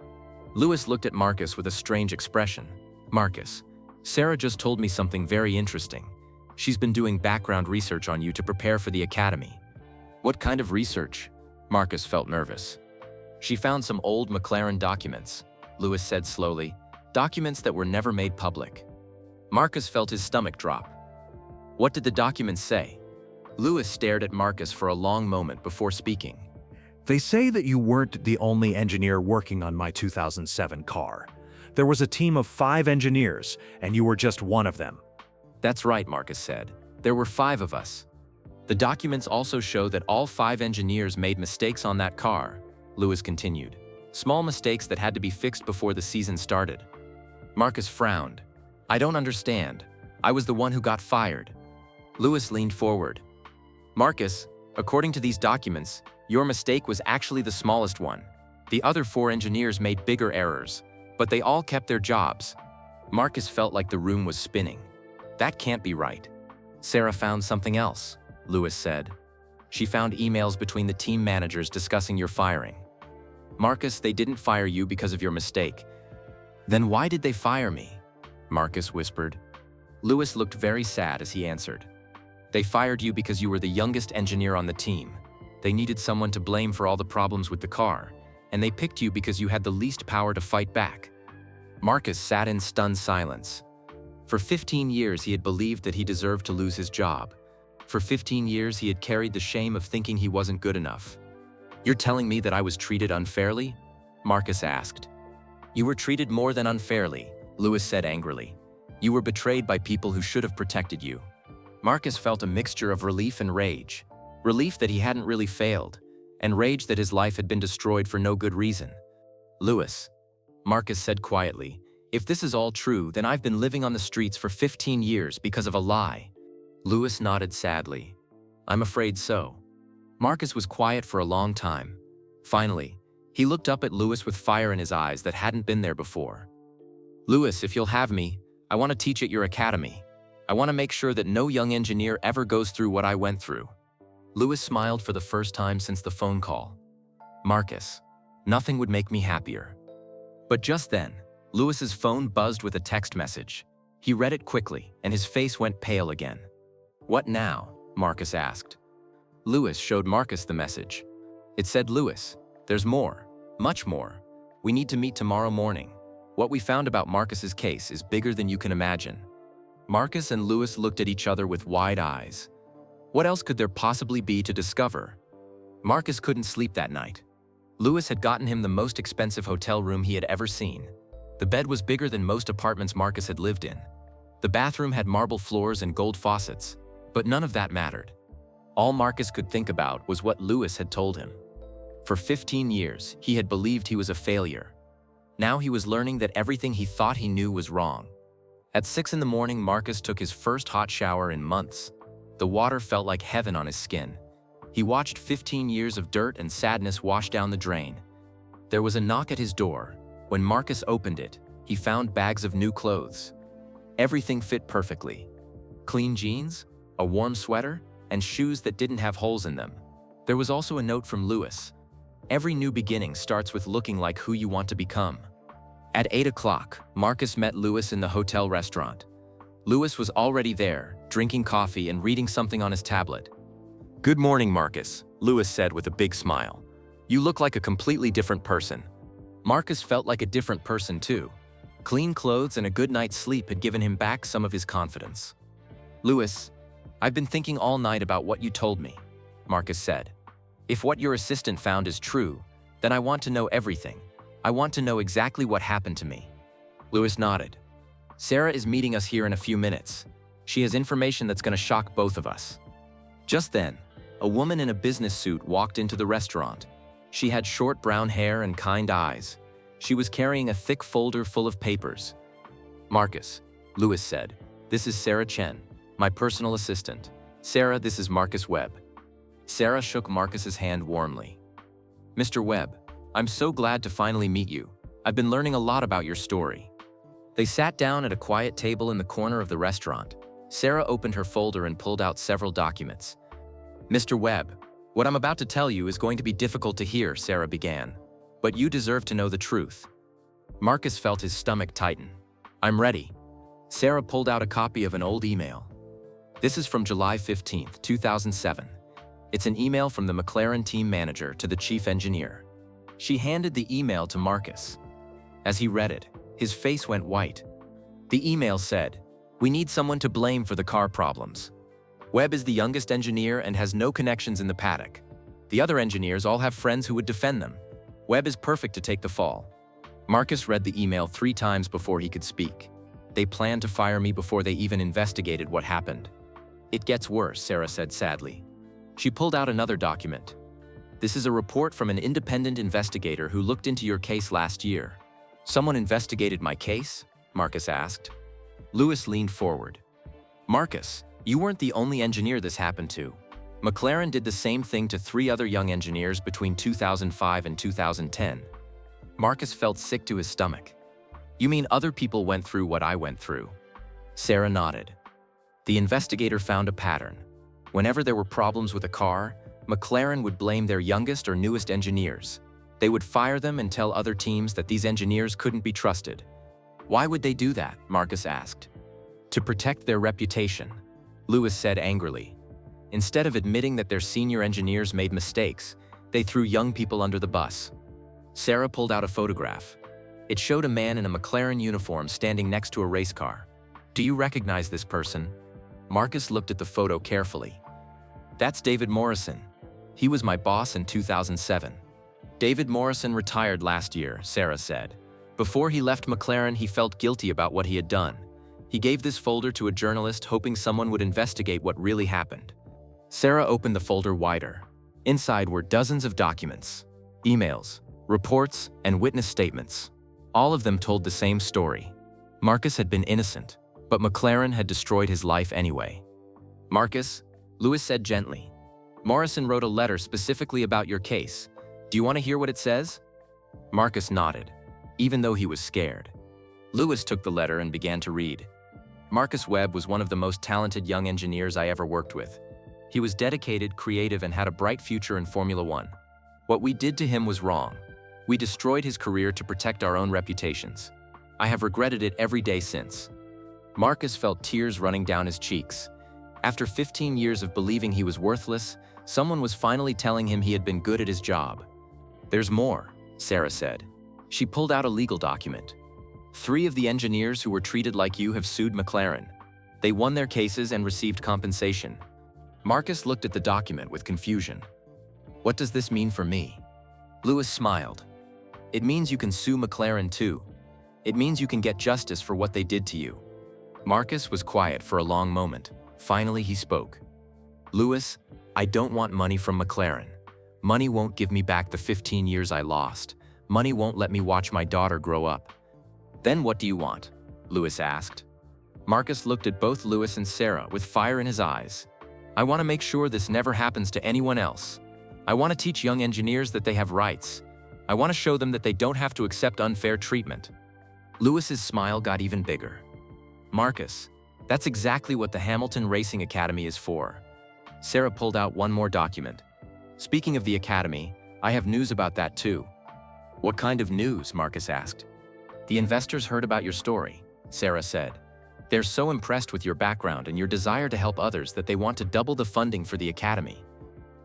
A: Lewis looked at Marcus with a strange expression. Marcus, Sarah just told me something very interesting. She's been doing background research on you to prepare for the academy. What kind of research? Marcus felt nervous. She found some old McLaren documents, Lewis said slowly, documents that were never made public. Marcus felt his stomach drop. What did the documents say? Lewis stared at Marcus for a long moment before speaking.
B: They say that you weren't the only engineer working on my 2007 car. There was a team of 5 engineers, and you were just one of them.
A: That's right, Marcus said. There were 5 of us. The documents also show that all 5 engineers made mistakes on that car, Lewis continued. Small mistakes that had to be fixed before the season started. Marcus frowned. I don't understand. I was the one who got fired. Lewis leaned forward. Marcus, according to these documents, your mistake was actually the smallest one. The other 4 engineers made bigger errors, but they all kept their jobs. Marcus felt like the room was spinning. That can't be right. Sarah found something else, Lewis said. She found emails between the team managers discussing your firing. Marcus, they didn't fire you because of your mistake. Then why did they fire me? Marcus whispered. Lewis looked very sad as he answered. They fired you because you were the youngest engineer on the team. They needed someone to blame for all the problems with the car, and they picked you because you had the least power to fight back. Marcus sat in stunned silence. For 15 years he had believed that he deserved to lose his job. For 15 years he had carried the shame of thinking he wasn't good enough. You're telling me that I was treated unfairly? Marcus asked. You were treated more than unfairly, Lewis said angrily. You were betrayed by people who should have protected you. Marcus felt a mixture of relief and rage. Relief that he hadn't really failed, and rage that his life had been destroyed for no good reason. Lewis, Marcus said quietly, if this is all true, then I've been living on the streets for 15 years because of a lie. Lewis nodded sadly. I'm afraid so. Marcus was quiet for a long time. Finally, he looked up at Lewis with fire in his eyes that hadn't been there before. Lewis, if you'll have me, I want to teach at your academy. I want to make sure that no young engineer ever goes through what I went through. Lewis smiled for the first time since the phone call. Marcus, nothing would make me happier. But just then, Lewis's phone buzzed with a text message. He read it quickly, and his face went pale again. What now? Marcus asked. Lewis showed Marcus the message. It said, Lewis, there's more, much more. We need to meet tomorrow morning. What we found about Marcus's case is bigger than you can imagine. Marcus and Lewis looked at each other with wide eyes. What else could there possibly be to discover? Marcus couldn't sleep that night. Lewis had gotten him the most expensive hotel room he had ever seen. The bed was bigger than most apartments Marcus had lived in. The bathroom had marble floors and gold faucets, but none of that mattered. All Marcus could think about was what Lewis had told him. For 15 years, he had believed he was a failure. Now he was learning that everything he thought he knew was wrong. At 6 in the morning, Marcus took his first hot shower in months. The water felt like heaven on his skin. He watched 15 years of dirt and sadness wash down the drain. There was a knock at his door. When Marcus opened it, he found bags of new clothes. Everything fit perfectly. Clean jeans, a warm sweater, and shoes that didn't have holes in them. There was also a note from Lewis. Every new beginning starts with looking like who you want to become. At 8 o'clock, Marcus met Lewis in the hotel restaurant. Lewis was already there, drinking coffee and reading something on his tablet. Good morning, Marcus, Lewis said with a big smile. You look like a completely different person. Marcus felt like a different person too. Clean clothes and a good night's sleep had given him back some of his confidence. Lewis, I've been thinking all night about what you told me, Marcus said. If what your assistant found is true, then I want to know everything. I want to know exactly what happened to me. Lewis nodded. Sarah is meeting us here in a few minutes. She has information that's going to shock both of us. Just then, a woman in a business suit walked into the restaurant. She had short brown hair and kind eyes. She was carrying a thick folder full of papers. Marcus, Lewis said, this is Sarah Chen, my personal assistant. Sarah, this is Marcus Webb. Sarah shook Marcus's hand warmly. Mr. Webb, I'm so glad to finally meet you. I've been learning a lot about your story. They sat down at a quiet table in the corner of the restaurant. Sarah opened her folder and pulled out several documents. Mr. Webb, what I'm about to tell you is going to be difficult to hear, Sarah began. But you deserve to know the truth. Marcus felt his stomach tighten. I'm ready. Sarah pulled out a copy of an old email. This is from July 15, 2007. It's an email from the McLaren team manager to the chief engineer. She handed the email to Marcus. As he read it, his face went white. The email said, "We need someone to blame for the car problems. Webb is the youngest engineer and has no connections in the paddock. The other engineers all have friends who would defend them. Webb is perfect to take the fall." Marcus read the email 3 times before he could speak. They planned to fire me before they even investigated what happened. It gets worse, Sarah said sadly. She pulled out another document. This is a report from an independent investigator who looked into your case last year. Someone investigated my case? Marcus asked. Lewis leaned forward. Marcus, you weren't the only engineer this happened to. McLaren did the same thing to 3 other young engineers between 2005 and 2010. Marcus felt sick to his stomach. You mean other people went through what I went through? Sarah nodded. The investigator found a pattern. Whenever there were problems with a car, McLaren would blame their youngest or newest engineers. They would fire them and tell other teams that these engineers couldn't be trusted. Why would they do that? Marcus asked. To protect their reputation, Lewis said angrily. Instead of admitting that their senior engineers made mistakes, they threw young people under the bus. Sarah pulled out a photograph. It showed a man in a McLaren uniform standing next to a race car. Do you recognize this person? Marcus looked at the photo carefully. That's David Morrison. He was my boss in 2007. David Morrison retired last year, Sarah said. Before he left McLaren, he felt guilty about what he had done. He gave this folder to a journalist hoping someone would investigate what really happened. Sarah opened the folder wider. Inside were dozens of documents, emails, reports, and witness statements. All of them told the same story. Marcus had been innocent, but McLaren had destroyed his life anyway. Marcus, Lewis said gently, Morrison wrote a letter specifically about your case. Do you want to hear what it says? Marcus nodded, even though he was scared. Lewis took the letter and began to read. Marcus Webb was one of the most talented young engineers I ever worked with. He was dedicated, creative, and had a bright future in Formula One. What we did to him was wrong. We destroyed his career to protect our own reputations. I have regretted it every day since. Marcus felt tears running down his cheeks. After 15 years of believing he was worthless, someone was finally telling him he had been good at his job. There's more, Sarah said. She pulled out a legal document. 3 of the engineers who were treated like you have sued McLaren. They won their cases and received compensation. Marcus looked at the document with confusion. What does this mean for me? Lewis smiled. It means you can sue McLaren too. It means you can get justice for what they did to you. Marcus was quiet for a long moment. Finally, he spoke. Lewis, I don't want money from McLaren. Money won't give me back the 15 years I lost. Money won't let me watch my daughter grow up. Then what do you want? Lewis asked. Marcus looked at both Lewis and Sarah with fire in his eyes. I want to make sure this never happens to anyone else. I want to teach young engineers that they have rights. I want to show them that they don't have to accept unfair treatment. Lewis's smile got even bigger. Marcus, that's exactly what the Hamilton Racing Academy is for. Sarah pulled out one more document. Speaking of the academy, I have news about that too. What kind of news? Marcus asked. The investors heard about your story, Sarah said. They're so impressed with your background and your desire to help others that they want to double the funding for the academy.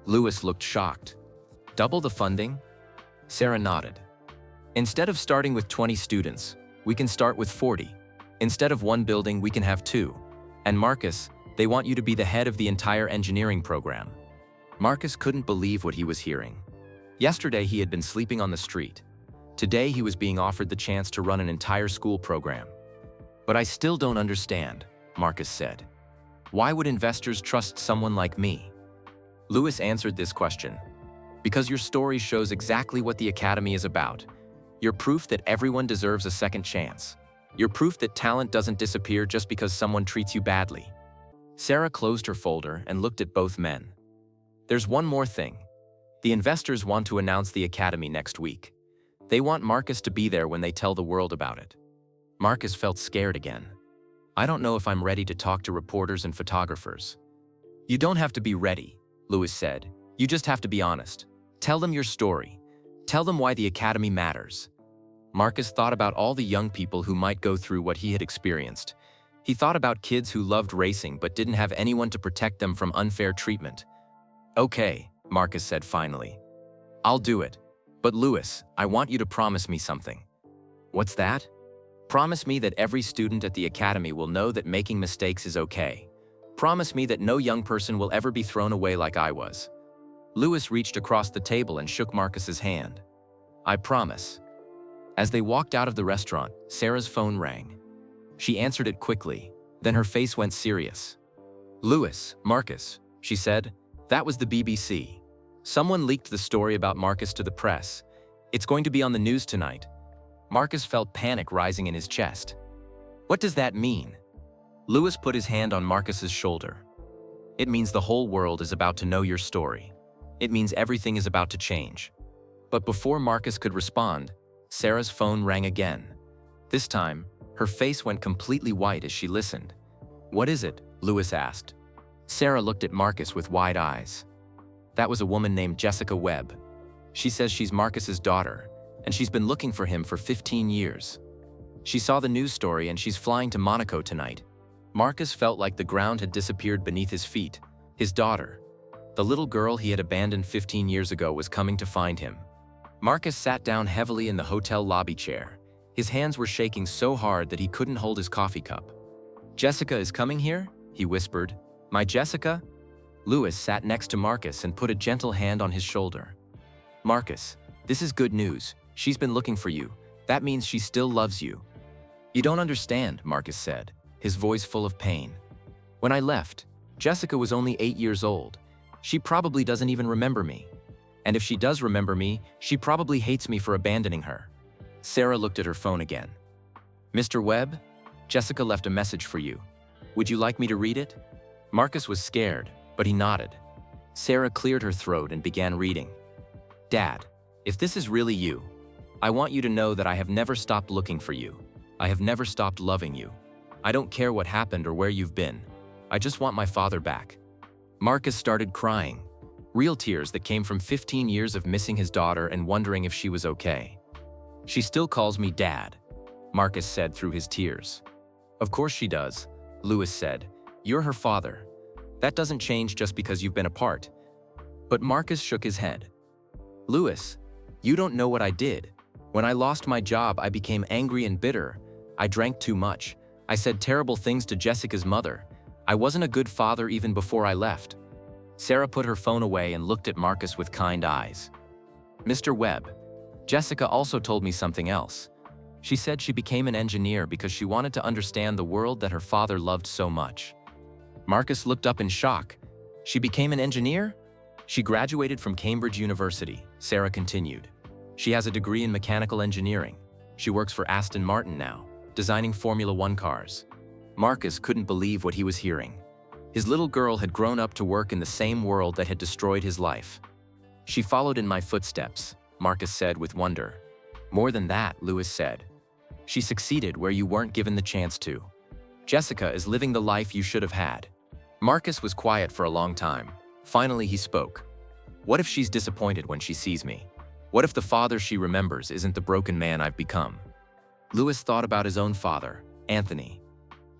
A: Lewis looked shocked. Double the funding? Sarah nodded. Instead of starting with 20 students, we can start with 40. Instead of 1 building, we can have 2. And Marcus, they want you to be the head of the entire engineering program. Marcus couldn't believe what he was hearing. Yesterday, he had been sleeping on the street. Today, he was being offered the chance to run an entire school program. But I still don't understand, Marcus said. Why would investors trust someone like me? Lewis answered this question. Because your story shows exactly what the academy is about. You're proof that everyone deserves a second chance. You're proof that talent doesn't disappear just because someone treats you badly. Sarah closed her folder and looked at both men. There's one more thing. The investors want to announce the academy next week. They want Marcus to be there when they tell the world about it. Marcus felt scared again. I don't know if I'm ready to talk to reporters and photographers. You don't have to be ready, Lewis said. You just have to be honest. Tell them your story. Tell them why the academy matters. Marcus thought about all the young people who might go through what he had experienced. He thought about kids who loved racing but didn't have anyone to protect them from unfair treatment. Okay, Marcus said finally. I'll do it. But Lewis, I want you to promise me something. What's that? Promise me that every student at the academy will know that making mistakes is okay. Promise me that no young person will ever be thrown away like I was. Lewis reached across the table and shook Marcus's hand. I promise. As they walked out of the restaurant, Sarah's phone rang. She answered it quickly, then her face went serious. Lewis, Marcus, she said, that was the BBC. Someone leaked the story about Marcus to the press. It's going to be on the news tonight. Marcus felt panic rising in his chest. What does that mean? Lewis put his hand on Marcus's shoulder. It means the whole world is about to know your story. It means everything is about to change. But before Marcus could respond, Sarah's phone rang again. This time, her face went completely white as she listened. What is it? Lewis asked. Sarah looked at Marcus with wide eyes. That was a woman named Jessica Webb. She says she's Marcus's daughter, and she's been looking for him for 15 years. She saw the news story and she's flying to Monaco tonight. Marcus felt like the ground had disappeared beneath his feet. His daughter, the little girl he had abandoned 15 years ago, was coming to find him. Marcus sat down heavily in the hotel lobby chair. His hands were shaking so hard that he couldn't hold his coffee cup. "Jessica is coming here?" he whispered. "My Jessica?" Louis sat next to Marcus and put a gentle hand on his shoulder. "Marcus, this is good news. She's been looking for you. That means she still loves you." "You don't understand," Marcus said, his voice full of pain. "When I left, Jessica was only 8 years old. She probably doesn't even remember me. And if she does remember me, she probably hates me for abandoning her." Sarah looked at her phone again. "Mr. Webb, Jessica left a message for you. Would you like me to read it?" Marcus was scared, but he nodded. Sarah cleared her throat and began reading. "Dad, if this is really you, I want you to know that I have never stopped looking for you. I have never stopped loving you. I don't care what happened or where you've been. I just want my father back." Marcus started crying. Real tears that came from 15 years of missing his daughter and wondering if she was okay. "She still calls me Dad," Marcus said through his tears. "Of course she does," Louis said. "You're her father. That doesn't change just because you've been apart." But Marcus shook his head. "Louis, you don't know what I did. When I lost my job, I became angry and bitter. I drank too much. I said terrible things to Jessica's mother. I wasn't a good father even before I left." Sarah put her phone away and looked at Marcus with kind eyes. "Mr. Webb, Jessica also told me something else. She said she became an engineer because she wanted to understand the world that her father loved so much." Marcus looked up in shock. "She became an engineer?" "She graduated from Cambridge University," Sarah continued. "She has a degree in mechanical engineering. She works for Aston Martin now, designing Formula One cars." Marcus couldn't believe what he was hearing. His little girl had grown up to work in the same world that had destroyed his life. "She followed in my footsteps," Marcus said with wonder. "More than that," Louis said. "She succeeded where you weren't given the chance to. Jessica is living the life you should have had." Marcus was quiet for a long time. Finally, he spoke. "What if she's disappointed when she sees me? What if the father she remembers isn't the broken man I've become?" Louis thought about his own father, Anthony.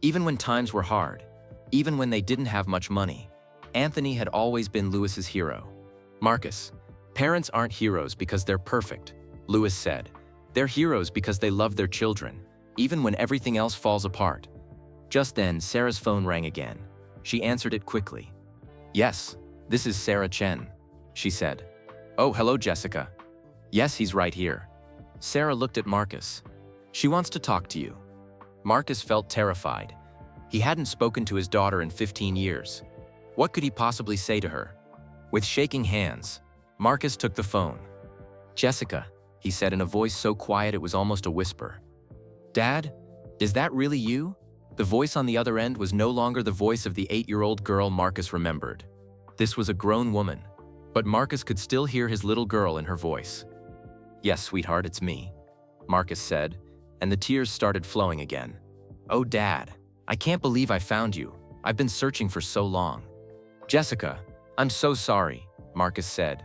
A: Even when times were hard, even when they didn't have much money, Anthony had always been Louis's hero. "Marcus, parents aren't heroes because they're perfect," Louis said. "They're heroes because they love their children, even when everything else falls apart." Just then, Sarah's phone rang again. She answered it quickly. "Yes, this is Sarah Chen," she said. "Oh, hello, Jessica." "Yes, he's right here." Sarah looked at Marcus. "She wants to talk to you." Marcus felt terrified. He hadn't spoken to his daughter in 15 years. What could he possibly say to her? With shaking hands, Marcus took the phone. "Jessica," he said in a voice so quiet it was almost a whisper. "Dad, is that really you?" The voice on the other end was no longer the voice of the 8-year-old girl Marcus remembered. This was a grown woman, but Marcus could still hear his little girl in her voice. "Yes, sweetheart, it's me," Marcus said, and the tears started flowing again. "Oh, Dad, I can't believe I found you. I've been searching for so long." "Jessica, I'm so sorry," Marcus said.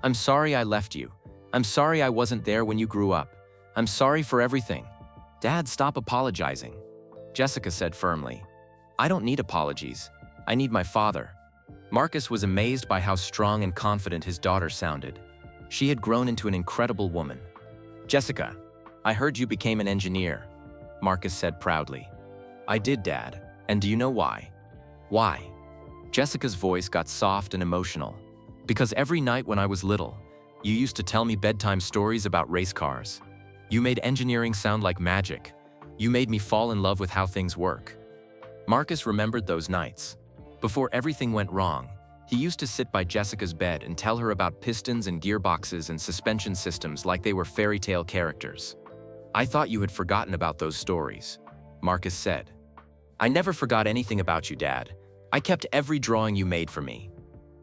A: "I'm sorry I left you. I'm sorry I wasn't there when you grew up. I'm sorry for everything." "Dad, stop apologizing," Jessica said firmly. "I don't need apologies. I need my father." Marcus was amazed by how strong and confident his daughter sounded. She had grown into an incredible woman. "Jessica, I heard you became an engineer," Marcus said proudly. "I did, Dad. And do you know why?" "Why?" Jessica's voice got soft and emotional. "Because every night when I was little, you used to tell me bedtime stories about race cars. You made engineering sound like magic. You made me fall in love with how things work." Marcus remembered those nights. Before everything went wrong, he used to sit by Jessica's bed and tell her about pistons and gearboxes and suspension systems like they were fairy tale characters. "I thought you had forgotten about those stories," Marcus said. "I never forgot anything about you, Dad. I kept every drawing you made for me.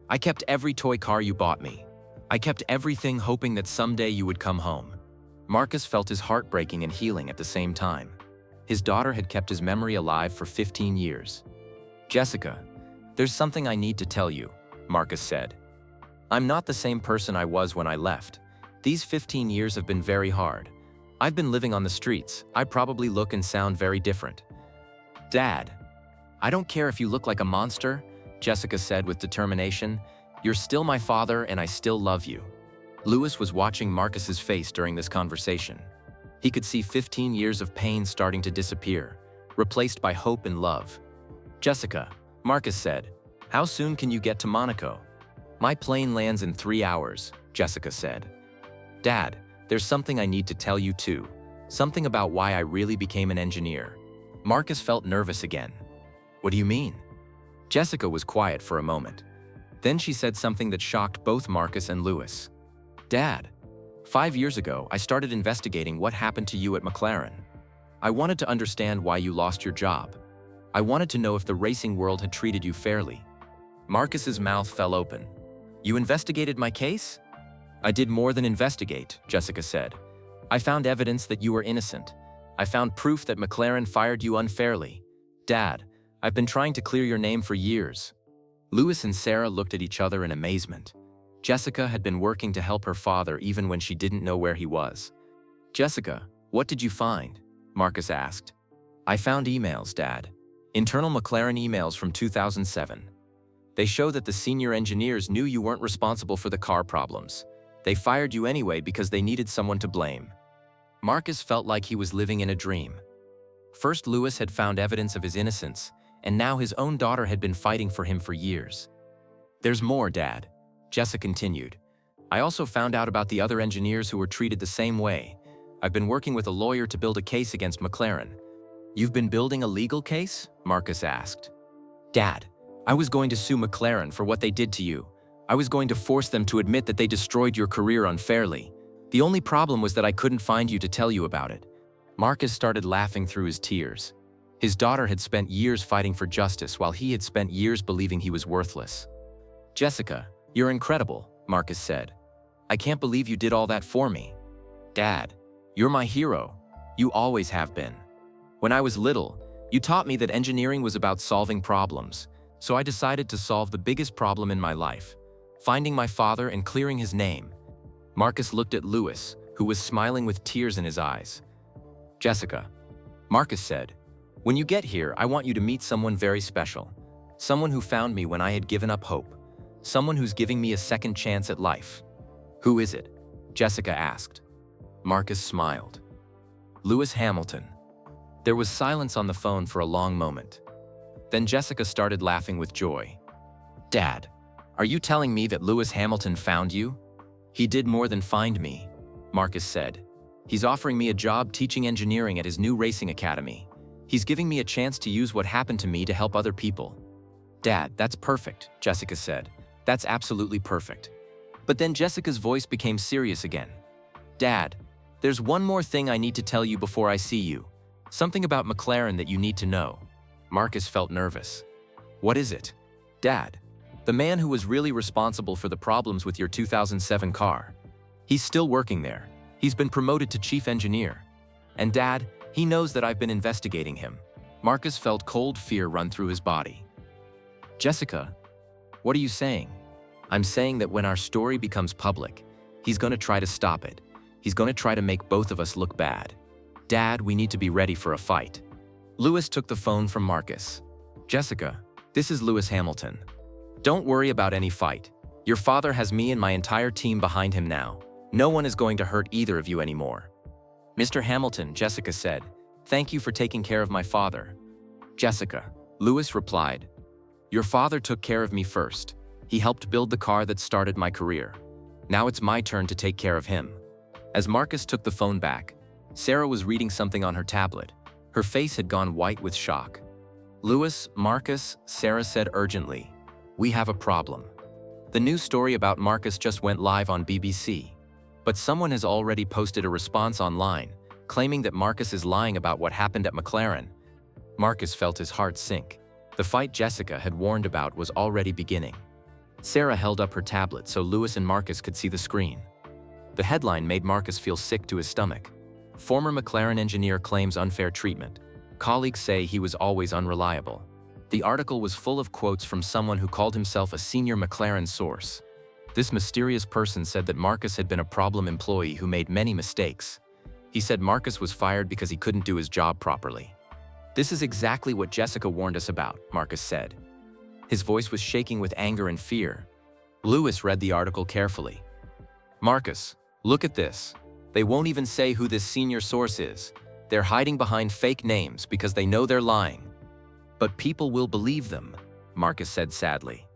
A: I kept every toy car you bought me. I kept everything hoping that someday you would come home." Marcus felt his heart breaking and healing at the same time. His daughter had kept his memory alive for 15 years. "Jessica, there's something I need to tell you," Marcus said. I'm not the same person I was when I left. These 15 years have been very hard. I've been living on the streets. I probably look and sound very different. Dad, I don't care if you look like a monster, Jessica said with determination. You're still my father and I still love you. Louis was watching Marcus's face during this conversation. He could see 15 years of pain starting to disappear, replaced by hope and love. Jessica, Marcus said, how soon can you get to Monaco? My plane lands in 3 hours, Jessica said. Dad, there's something I need to tell you too. Something about why I really became an engineer. Marcus felt nervous again. What do you mean? Jessica was quiet for a moment. Then she said something that shocked both Marcus and Louis. Dad, 5 years ago, I started investigating what happened to you at McLaren. I wanted to understand why you lost your job. I wanted to know if the racing world had treated you fairly. Marcus's mouth fell open. You investigated my case? I did more than investigate, Jessica said. I found evidence that you were innocent. I found proof that McLaren fired you unfairly. Dad, I've been trying to clear your name for years. Louis and Sarah looked at each other in amazement. Jessica had been working to help her father even when she didn't know where he was. Jessica, what did you find? Marcus asked. I found emails, Dad. Internal McLaren emails from 2007. They show that the senior engineers knew you weren't responsible for the car problems. They fired you anyway because they needed someone to blame. Marcus felt like he was living in a dream. First, Louis had found evidence of his innocence, and now his own daughter had been fighting for him for years. There's more, Dad, Jessica continued. I also found out about the other engineers who were treated the same way. I've been working with a lawyer to build a case against McLaren. You've been building a legal case? Marcus asked. Dad, I was going to sue McLaren for what they did to you. I was going to force them to admit that they destroyed your career unfairly. The only problem was that I couldn't find you to tell you about it. Marcus started laughing through his tears. His daughter had spent years fighting for justice while he had spent years believing he was worthless. Jessica, you're incredible, Marcus said. I can't believe you did all that for me. Dad, you're my hero. You always have been. When I was little, you taught me that engineering was about solving problems, so I decided to solve the biggest problem in my life, finding my father and clearing his name. Marcus looked at Louis, who was smiling with tears in his eyes. Jessica, Marcus said, when you get here, I want you to meet someone very special. Someone who found me when I had given up hope. Someone who's giving me a second chance at life. Who is it? Jessica asked. Marcus smiled. Lewis Hamilton. There was silence on the phone for a long moment. Then Jessica started laughing with joy. Dad, are you telling me that Lewis Hamilton found you? He did more than find me, Marcus said. He's offering me a job teaching engineering at his new racing academy. He's giving me a chance to use what happened to me to help other people. Dad, that's perfect, Jessica said. That's absolutely perfect. But then Jessica's voice became serious again. Dad, there's one more thing I need to tell you before I see you. Something about McLaren that you need to know. Marcus felt nervous. What is it? Dad, the man who was really responsible for the problems with your 2007 car. He's still working there. He's been promoted to chief engineer. And Dad, he knows that I've been investigating him. Marcus felt cold fear run through his body. Jessica, what are you saying? I'm saying that when our story becomes public, he's going to try to stop it. He's going to try to make both of us look bad. Dad, we need to be ready for a fight. Louis took the phone from Marcus. Jessica, this is Lewis Hamilton. Don't worry about any fight. Your father has me and my entire team behind him now. No one is going to hurt either of you anymore. Mr. Hamilton, Jessica said, thank you for taking care of my father. Jessica, Louis replied, your father took care of me first. He helped build the car that started my career. Now it's my turn to take care of him. As Marcus took the phone back, Sarah was reading something on her tablet. Her face had gone white with shock. Louis, Marcus, Sarah said urgently, we have a problem. The news story about Marcus just went live on BBC. But someone has already posted a response online, claiming that Marcus is lying about what happened at McLaren. Marcus felt his heart sink. The fight Jessica had warned about was already beginning. Sarah held up her tablet so Louis and Marcus could see the screen. The headline made Marcus feel sick to his stomach. Former McLaren engineer claims unfair treatment. Colleagues say he was always unreliable. The article was full of quotes from someone who called himself a senior McLaren source. This mysterious person said that Marcus had been a problem employee who made many mistakes. He said Marcus was fired because he couldn't do his job properly. "This is exactly what Jessica warned us about," Marcus said. His voice was shaking with anger and fear. Lewis read the article carefully. "Marcus, look at this. They won't even say who this senior source is. They're hiding behind fake names because they know they're lying." "But people will believe them," Marcus said sadly.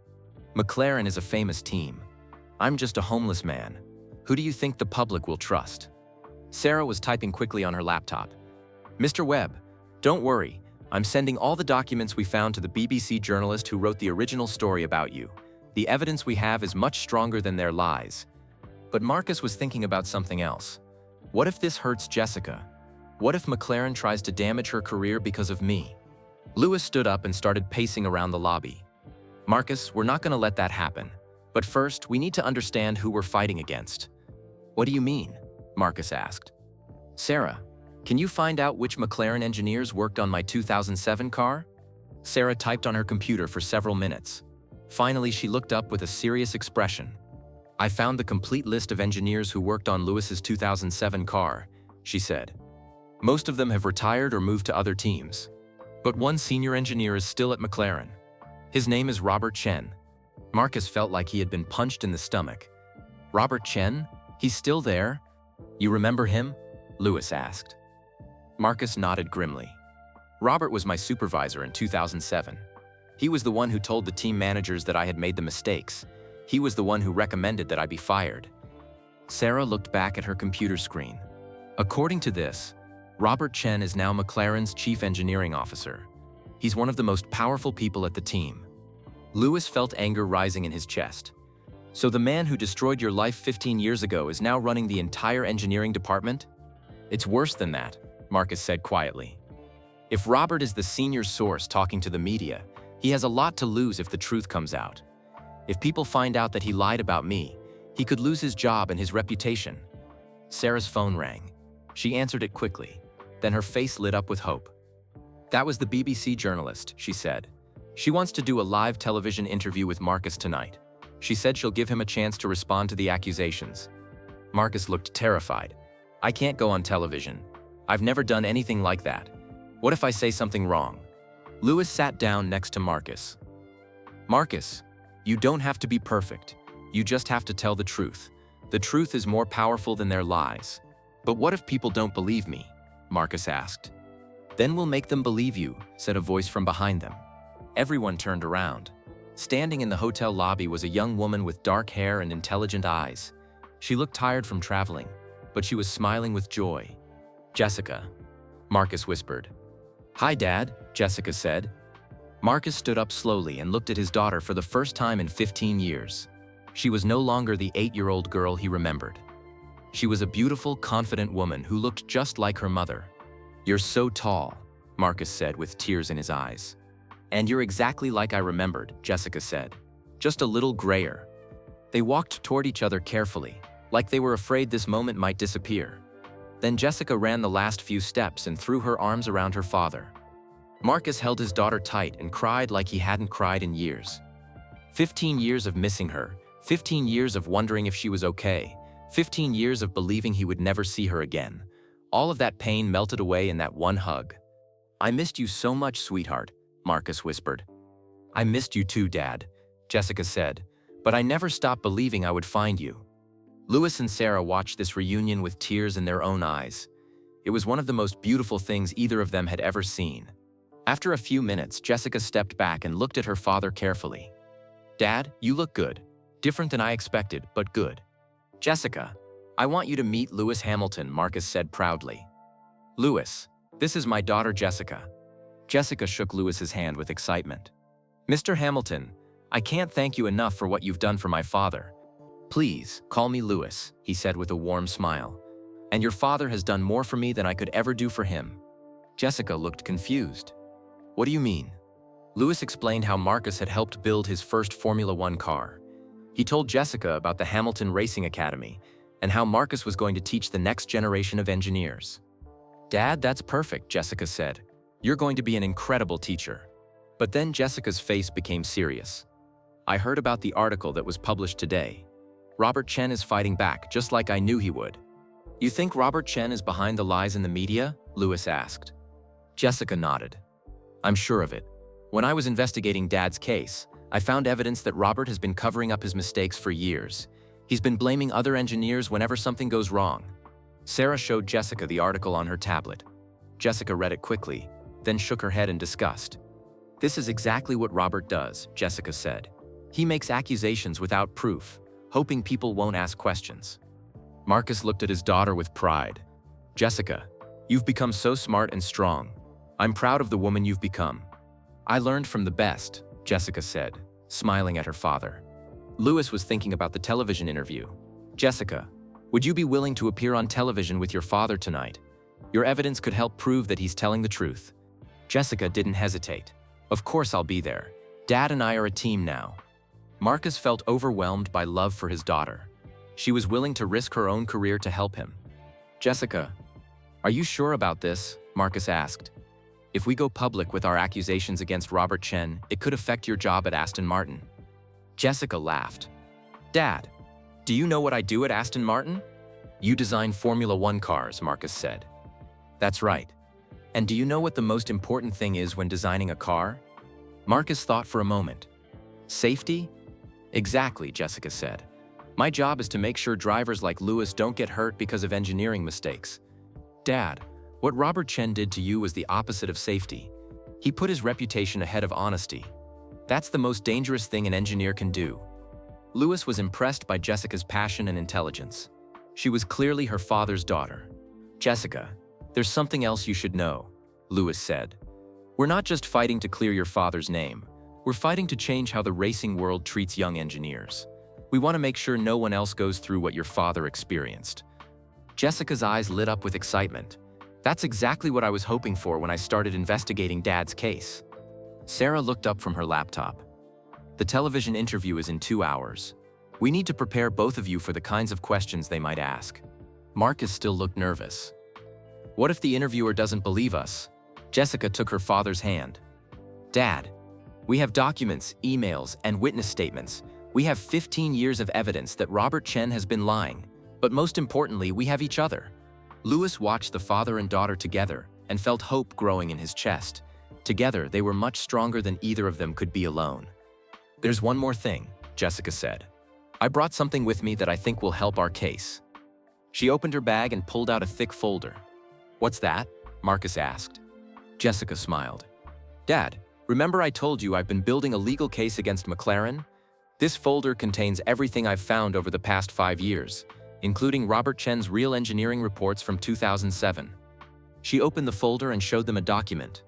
A: "McLaren is a famous team. I'm just a homeless man. Who do you think the public will trust?" Sarah was typing quickly on her laptop. "Mr. Webb, don't worry. I'm sending all the documents we found to the BBC journalist who wrote the original story about you. The evidence we have is much stronger than their lies." But Marcus was thinking about something else. What if this hurts Jessica? What if McLaren tries to damage her career because of me? Lewis stood up and started pacing around the lobby. "Marcus, we're not going to let that happen. But first, we need to understand who we're fighting against." "What do you mean?" Marcus asked. "Sarah, can you find out which McLaren engineers worked on my 2007 car?" Sarah typed on her computer for several minutes. Finally, she looked up with a serious expression. "I found the complete list of engineers who worked on Lewis's 2007 car," she said. "Most of them have retired or moved to other teams. But one senior engineer is still at McLaren. His name is Robert Chen." Marcus felt like he had been punched in the stomach. "Robert Chen? He's still there? You remember him?" Lewis asked. Marcus nodded grimly. "Robert was my supervisor in 2007. He was the one who told the team managers that I had made the mistakes. He was the one who recommended that I be fired." Sarah looked back at her computer screen. "According to this, Robert Chen is now McLaren's chief engineering officer. He's one of the most powerful people at the team." Lewis felt anger rising in his chest. "So the man who destroyed your life 15 years ago is now running the entire engineering department?" "It's worse than that," Marcus said quietly. "If Robert is the senior source talking to the media, he has a lot to lose if the truth comes out. If people find out that he lied about me, he could lose his job and his reputation." Sarah's phone rang. She answered it quickly. Then her face lit up with hope. "That was the BBC journalist," she said. "She wants to do a live television interview with Marcus tonight. She said she'll give him a chance to respond to the accusations." Marcus looked terrified. "I can't go on television. I've never done anything like that. What if I say something wrong?" Lewis sat down next to Marcus. "Marcus, you don't have to be perfect. You just have to tell the truth. The truth is more powerful than their lies." "But what if people don't believe me?" Marcus asked. "Then we'll make them believe you," said a voice from behind them. Everyone turned around. Standing in the hotel lobby was a young woman with dark hair and intelligent eyes. She looked tired from traveling, but she was smiling with joy. "Jessica," Marcus whispered. "Hi, Dad," Jessica said. Marcus stood up slowly and looked at his daughter for the first time in 15 years. She was no longer the 8-year-old girl he remembered. She was a beautiful, confident woman who looked just like her mother. "You're so tall," Marcus said with tears in his eyes. "And you're exactly like I remembered," Jessica said. "Just a little grayer." They walked toward each other carefully, like they were afraid this moment might disappear. Then Jessica ran the last few steps and threw her arms around her father. Marcus held his daughter tight and cried like he hadn't cried in years. 15 years of missing her, 15 years of wondering if she was okay, 15 years of believing he would never see her again. All of that pain melted away in that one hug. "I missed you so much, sweetheart," Marcus whispered. "I missed you too, Dad," Jessica said, "but I never stopped believing I would find you." Lewis and Sarah watched this reunion with tears in their own eyes. It was one of the most beautiful things either of them had ever seen. After a few minutes, Jessica stepped back and looked at her father carefully. "Dad, you look good. Different than I expected, but good." "Jessica, I want you to meet Lewis Hamilton," Marcus said proudly. "Lewis, this is my daughter Jessica." Jessica shook Lewis's hand with excitement. "Mr. Hamilton, I can't thank you enough for what you've done for my father. Please, call me Lewis," he said with a warm smile. "And your father has done more for me than I could ever do for him." Jessica looked confused. "What do you mean?" Lewis explained how Marcus had helped build his first Formula One car. He told Jessica about the Hamilton Racing Academy and how Marcus was going to teach the next generation of engineers. "Dad, that's perfect," Jessica said. "You're going to be an incredible teacher." But then Jessica's face became serious. "I heard about the article that was published today. Robert Chen is fighting back, just like I knew he would. You think Robert Chen is behind the lies in the media? Lewis asked. Jessica nodded. I'm sure of it. When I was investigating Dad's case, I found evidence that Robert has been covering up his mistakes for years. He's been blaming other engineers whenever something goes wrong. Sarah showed Jessica the article on her tablet. Jessica read it quickly, then shook her head in disgust. This is exactly what Robert does, Jessica said. He makes accusations without proof, hoping people won't ask questions. Marcus looked at his daughter with pride. Jessica, you've become so smart and strong. I'm proud of the woman you've become. I learned from the best, Jessica said, smiling at her father. Lewis was thinking about the television interview. Jessica, would you be willing to appear on television with your father tonight? Your evidence could help prove that he's telling the truth. Jessica didn't hesitate. Of course I'll be there. Dad and I are a team now. Marcus felt overwhelmed by love for his daughter. She was willing to risk her own career to help him. Jessica, are you sure about this? Marcus asked. If we go public with our accusations against Robert Chen, it could affect your job at Aston Martin. Jessica laughed. Dad, do you know what I do at Aston Martin? You design Formula One cars, Marcus said. That's right. And do you know what the most important thing is when designing a car? Marcus thought for a moment. Safety? Exactly, Jessica said. My job is to make sure drivers like Lewis don't get hurt because of engineering mistakes. Dad, what Robert Chen did to you was the opposite of safety. He put his reputation ahead of honesty. That's the most dangerous thing an engineer can do. Lewis was impressed by Jessica's passion and intelligence. She was clearly her father's daughter. Jessica, there's something else you should know, Lewis said. We're not just fighting to clear your father's name. We're fighting to change how the racing world treats young engineers. We want to make sure no one else goes through what your father experienced. Jessica's eyes lit up with excitement. That's exactly what I was hoping for when I started investigating Dad's case. Sarah looked up from her laptop. The television interview is in 2 hours. We need to prepare both of you for the kinds of questions they might ask. Marcus still looked nervous. What if the interviewer doesn't believe us? Jessica took her father's hand. Dad, we have documents, emails, and witness statements. We have 15 years of evidence that Robert Chen has been lying. But most importantly, we have each other. Lewis watched the father and daughter together and felt hope growing in his chest. Together, they were much stronger than either of them could be alone. There's one more thing, Jessica said. I brought something with me that I think will help our case. She opened her bag and pulled out a thick folder. What's that? Marcus asked. Jessica smiled. Dad, remember I told you I've been building a legal case against McLaren? This folder contains everything I've found over the past 5 years, including Robert Chen's real engineering reports from 2007. She opened the folder and showed them a document.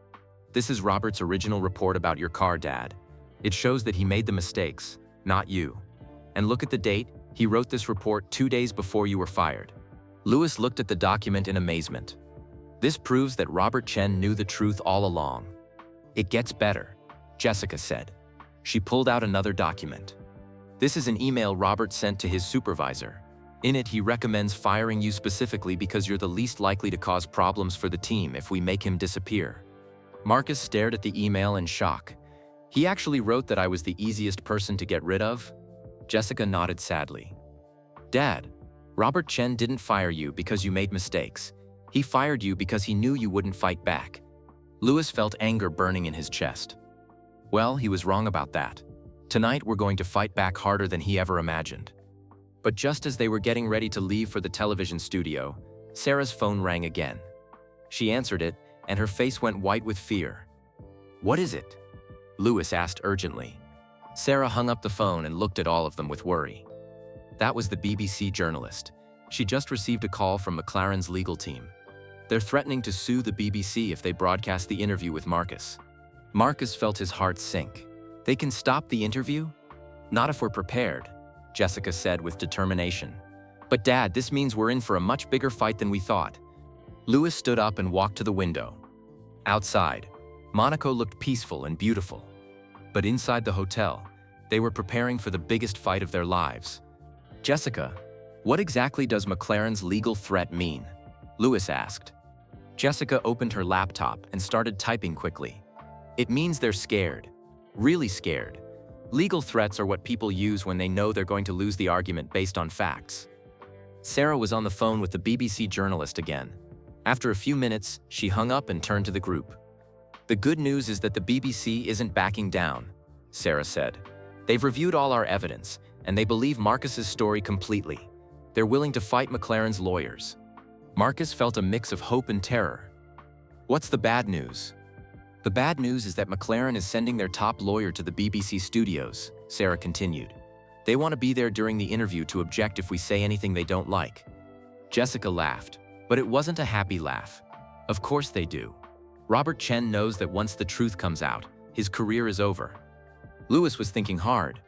A: This is Robert's original report about your car, Dad. It shows that he made the mistakes, not you. And look at the date, he wrote this report 2 days before you were fired. Lewis looked at the document in amazement. This proves that Robert Chen knew the truth all along. It gets better, Jessica said. She pulled out another document. This is an email Robert sent to his supervisor. In it, he recommends firing you specifically because you're the least likely to cause problems for the team if we make him disappear. Marcus stared at the email in shock. He actually wrote that I was the easiest person to get rid of? Jessica nodded sadly. Dad, Robert Chen didn't fire you because you made mistakes. He fired you because he knew you wouldn't fight back. Lewis felt anger burning in his chest. Well, he was wrong about that. Tonight, we're going to fight back harder than he ever imagined. But just as they were getting ready to leave for the television studio, Sarah's phone rang again. She answered it, and her face went white with fear. What is it? Lewis asked urgently. Sarah hung up the phone and looked at all of them with worry. That was the BBC journalist. She just received a call from McLaren's legal team. They're threatening to sue the BBC if they broadcast the interview with Marcus. Marcus felt his heart sink. They can stop the interview? Not if we're prepared, Jessica said with determination. But Dad, this means we're in for a much bigger fight than we thought. Lewis stood up and walked to the window. Outside, Monaco looked peaceful and beautiful. But inside the hotel, they were preparing for the biggest fight of their lives. Jessica, what exactly does McLaren's legal threat mean? Lewis asked. Jessica opened her laptop and started typing quickly. It means they're scared. Really scared. Legal threats are what people use when they know they're going to lose the argument based on facts. Sarah was on the phone with the BBC journalist again. After a few minutes, she hung up and turned to the group. "The good news is that the BBC isn't backing down," Sarah said. "They've reviewed all our evidence, and they believe Marcus's story completely. They're willing to fight McLaren's lawyers." Marcus felt a mix of hope and terror. "What's the bad news?" "The bad news is that McLaren is sending their top lawyer to the BBC studios," Sarah continued. "They want to be there during the interview to object if we say anything they don't like." Jessica laughed, but it wasn't a happy laugh. Of course they do. Robert Chen knows that once the truth comes out, his career is over. Lewis was thinking hard.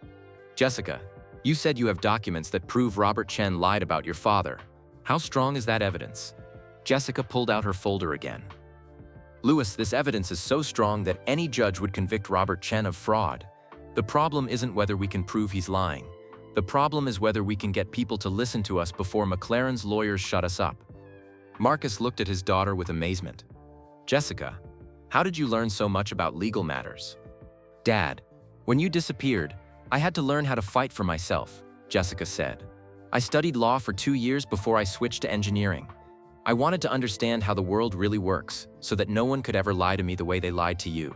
A: "Jessica, you said you have documents that prove Robert Chen lied about your father. How strong is that evidence?" Jessica pulled out her folder again. "Lewis, this evidence is so strong that any judge would convict Robert Chen of fraud. The problem isn't whether we can prove he's lying. The problem is whether we can get people to listen to us before McLaren's lawyers shut us up." Marcus looked at his daughter with amazement. "Jessica, how did you learn so much about legal matters?" "Dad, when you disappeared, I had to learn how to fight for myself," Jessica said. "I studied law for 2 years before I switched to engineering. I wanted to understand how the world really works, so that no one could ever lie to me the way they lied to you."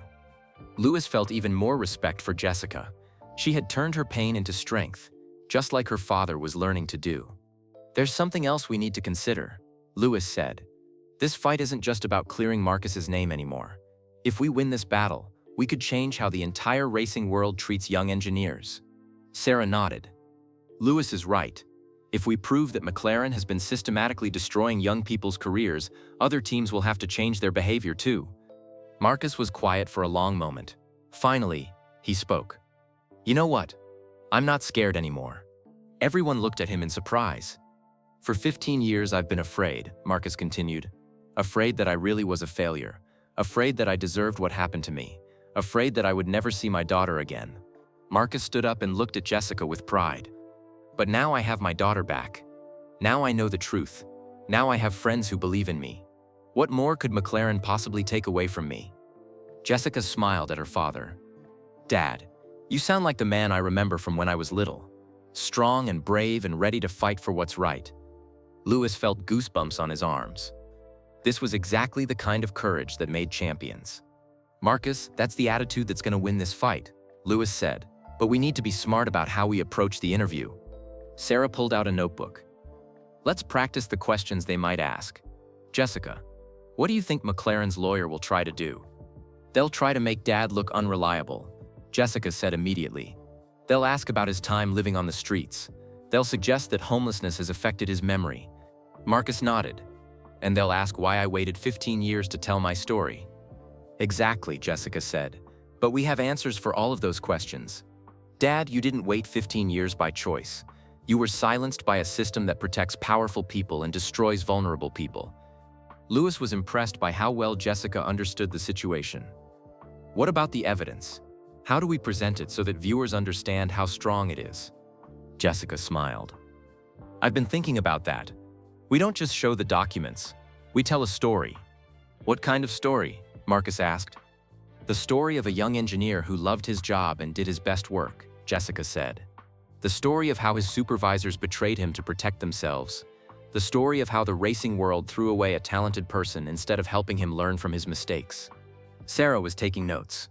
A: Lewis felt even more respect for Jessica. She had turned her pain into strength, just like her father was learning to do. "There's something else we need to consider," Lewis said. "This fight isn't just about clearing Marcus's name anymore. If we win this battle, we could change how the entire racing world treats young engineers." Sarah nodded. "Lewis is right. If we prove that McLaren has been systematically destroying young people's careers, other teams will have to change their behavior too." Marcus was quiet for a long moment. Finally, he spoke. "You know what? I'm not scared anymore." Everyone looked at him in surprise. "For 15 years I've been afraid," Marcus continued. "Afraid that I really was a failure. Afraid that I deserved what happened to me. Afraid that I would never see my daughter again." Marcus stood up and looked at Jessica with pride. "But now I have my daughter back. Now I know the truth. Now I have friends who believe in me. What more could McLaren possibly take away from me?" Jessica smiled at her father. "Dad, you sound like the man I remember from when I was little. Strong and brave and ready to fight for what's right." Lewis felt goosebumps on his arms. This was exactly the kind of courage that made champions. "Marcus, that's the attitude that's going to win this fight," Lewis said. "But we need to be smart about how we approach the interview." Sarah pulled out a notebook. "Let's practice the questions they might ask. Jessica, what do you think McLaren's lawyer will try to do?" "They'll try to make Dad look unreliable," Jessica said immediately. "They'll ask about his time living on the streets. They'll suggest that homelessness has affected his memory." Marcus nodded. "And they'll ask why I waited 15 years to tell my story." "Exactly," Jessica said. "But we have answers for all of those questions. Dad, you didn't wait 15 years by choice. You were silenced by a system that protects powerful people and destroys vulnerable people." Lewis was impressed by how well Jessica understood the situation. "What about the evidence? How do we present it so that viewers understand how strong it is?" Jessica smiled. "I've been thinking about that. We don't just show the documents. We tell a story." "What kind of story?" Marcus asked. "The story of a young engineer who loved his job and did his best work," Jessica said. "The story of how his supervisors betrayed him to protect themselves. The story of how the racing world threw away a talented person instead of helping him learn from his mistakes." Sarah was taking notes.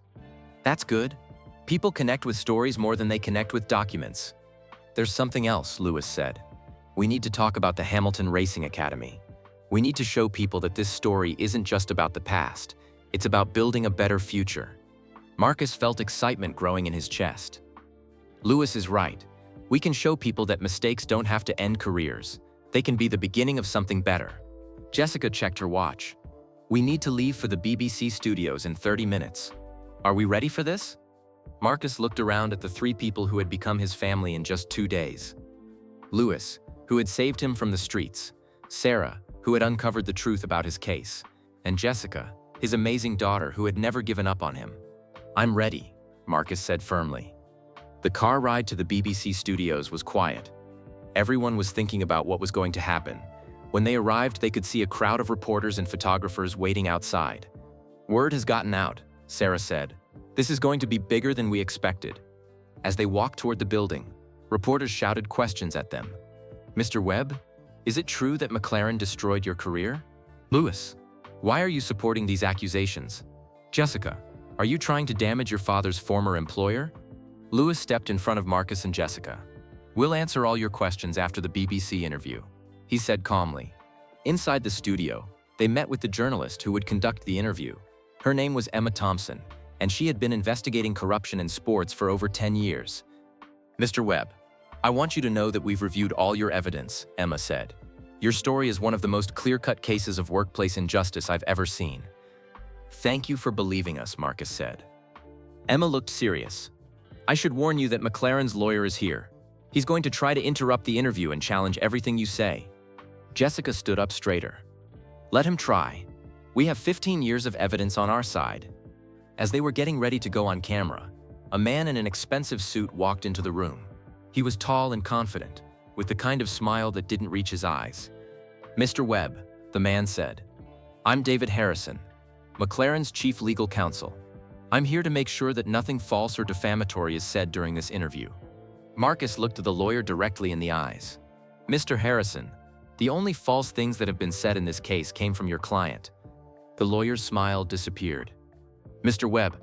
A: "That's good. People connect with stories more than they connect with documents." "There's something else," Lewis said. "We need to talk about the Hamilton Racing Academy. We need to show people that this story isn't just about the past. It's about building a better future." Marcus felt excitement growing in his chest. Lewis is right. We can show people that mistakes don't have to end careers. They can be the beginning of something better. Jessica checked her watch. "We need to leave for the BBC studios in 30 minutes. Are we ready for this?" Marcus looked around at the 3 people who had become his family in just 2 days. Lewis, who had saved him from the streets, Sarah, who had uncovered the truth about his case, and Jessica, his amazing daughter who had never given up on him. "I'm ready," Marcus said firmly. The car ride to the BBC studios was quiet. Everyone was thinking about what was going to happen. When they arrived, they could see a crowd of reporters and photographers waiting outside. "Word has gotten out," Sarah said. "This is going to be bigger than we expected." As they walked toward the building, reporters shouted questions at them. Mr. Webb, is it true that McLaren destroyed your career? Lewis, why are you supporting these accusations? Jessica, are you trying to damage your father's former employer? Lewis stepped in front of Marcus and Jessica. We'll answer all your questions after the BBC interview, he said calmly. Inside the studio, they met with the journalist who would conduct the interview. Her name was Emma Thompson, and she had been investigating corruption in sports for over 10 years. Mr. Webb, I want you to know that we've reviewed all your evidence, Emma said. Your story is one of the most clear-cut cases of workplace injustice I've ever seen. Thank you for believing us, Marcus said. Emma looked serious. I should warn you that McLaren's lawyer is here. He's going to try to interrupt the interview and challenge everything you say. Jessica stood up straighter. Let him try. We have 15 years of evidence on our side. As they were getting ready to go on camera, a man in an expensive suit walked into the room. He was tall and confident, with the kind of smile that didn't reach his eyes. Mr. Webb, the man said. I'm David Harrison, McLaren's chief legal counsel. I'm here to make sure that nothing false or defamatory is said during this interview. Marcus looked the lawyer directly in the eyes. Mr. Harrison, the only false things that have been said in this case came from your client. The lawyer's smile disappeared. Mr. Webb,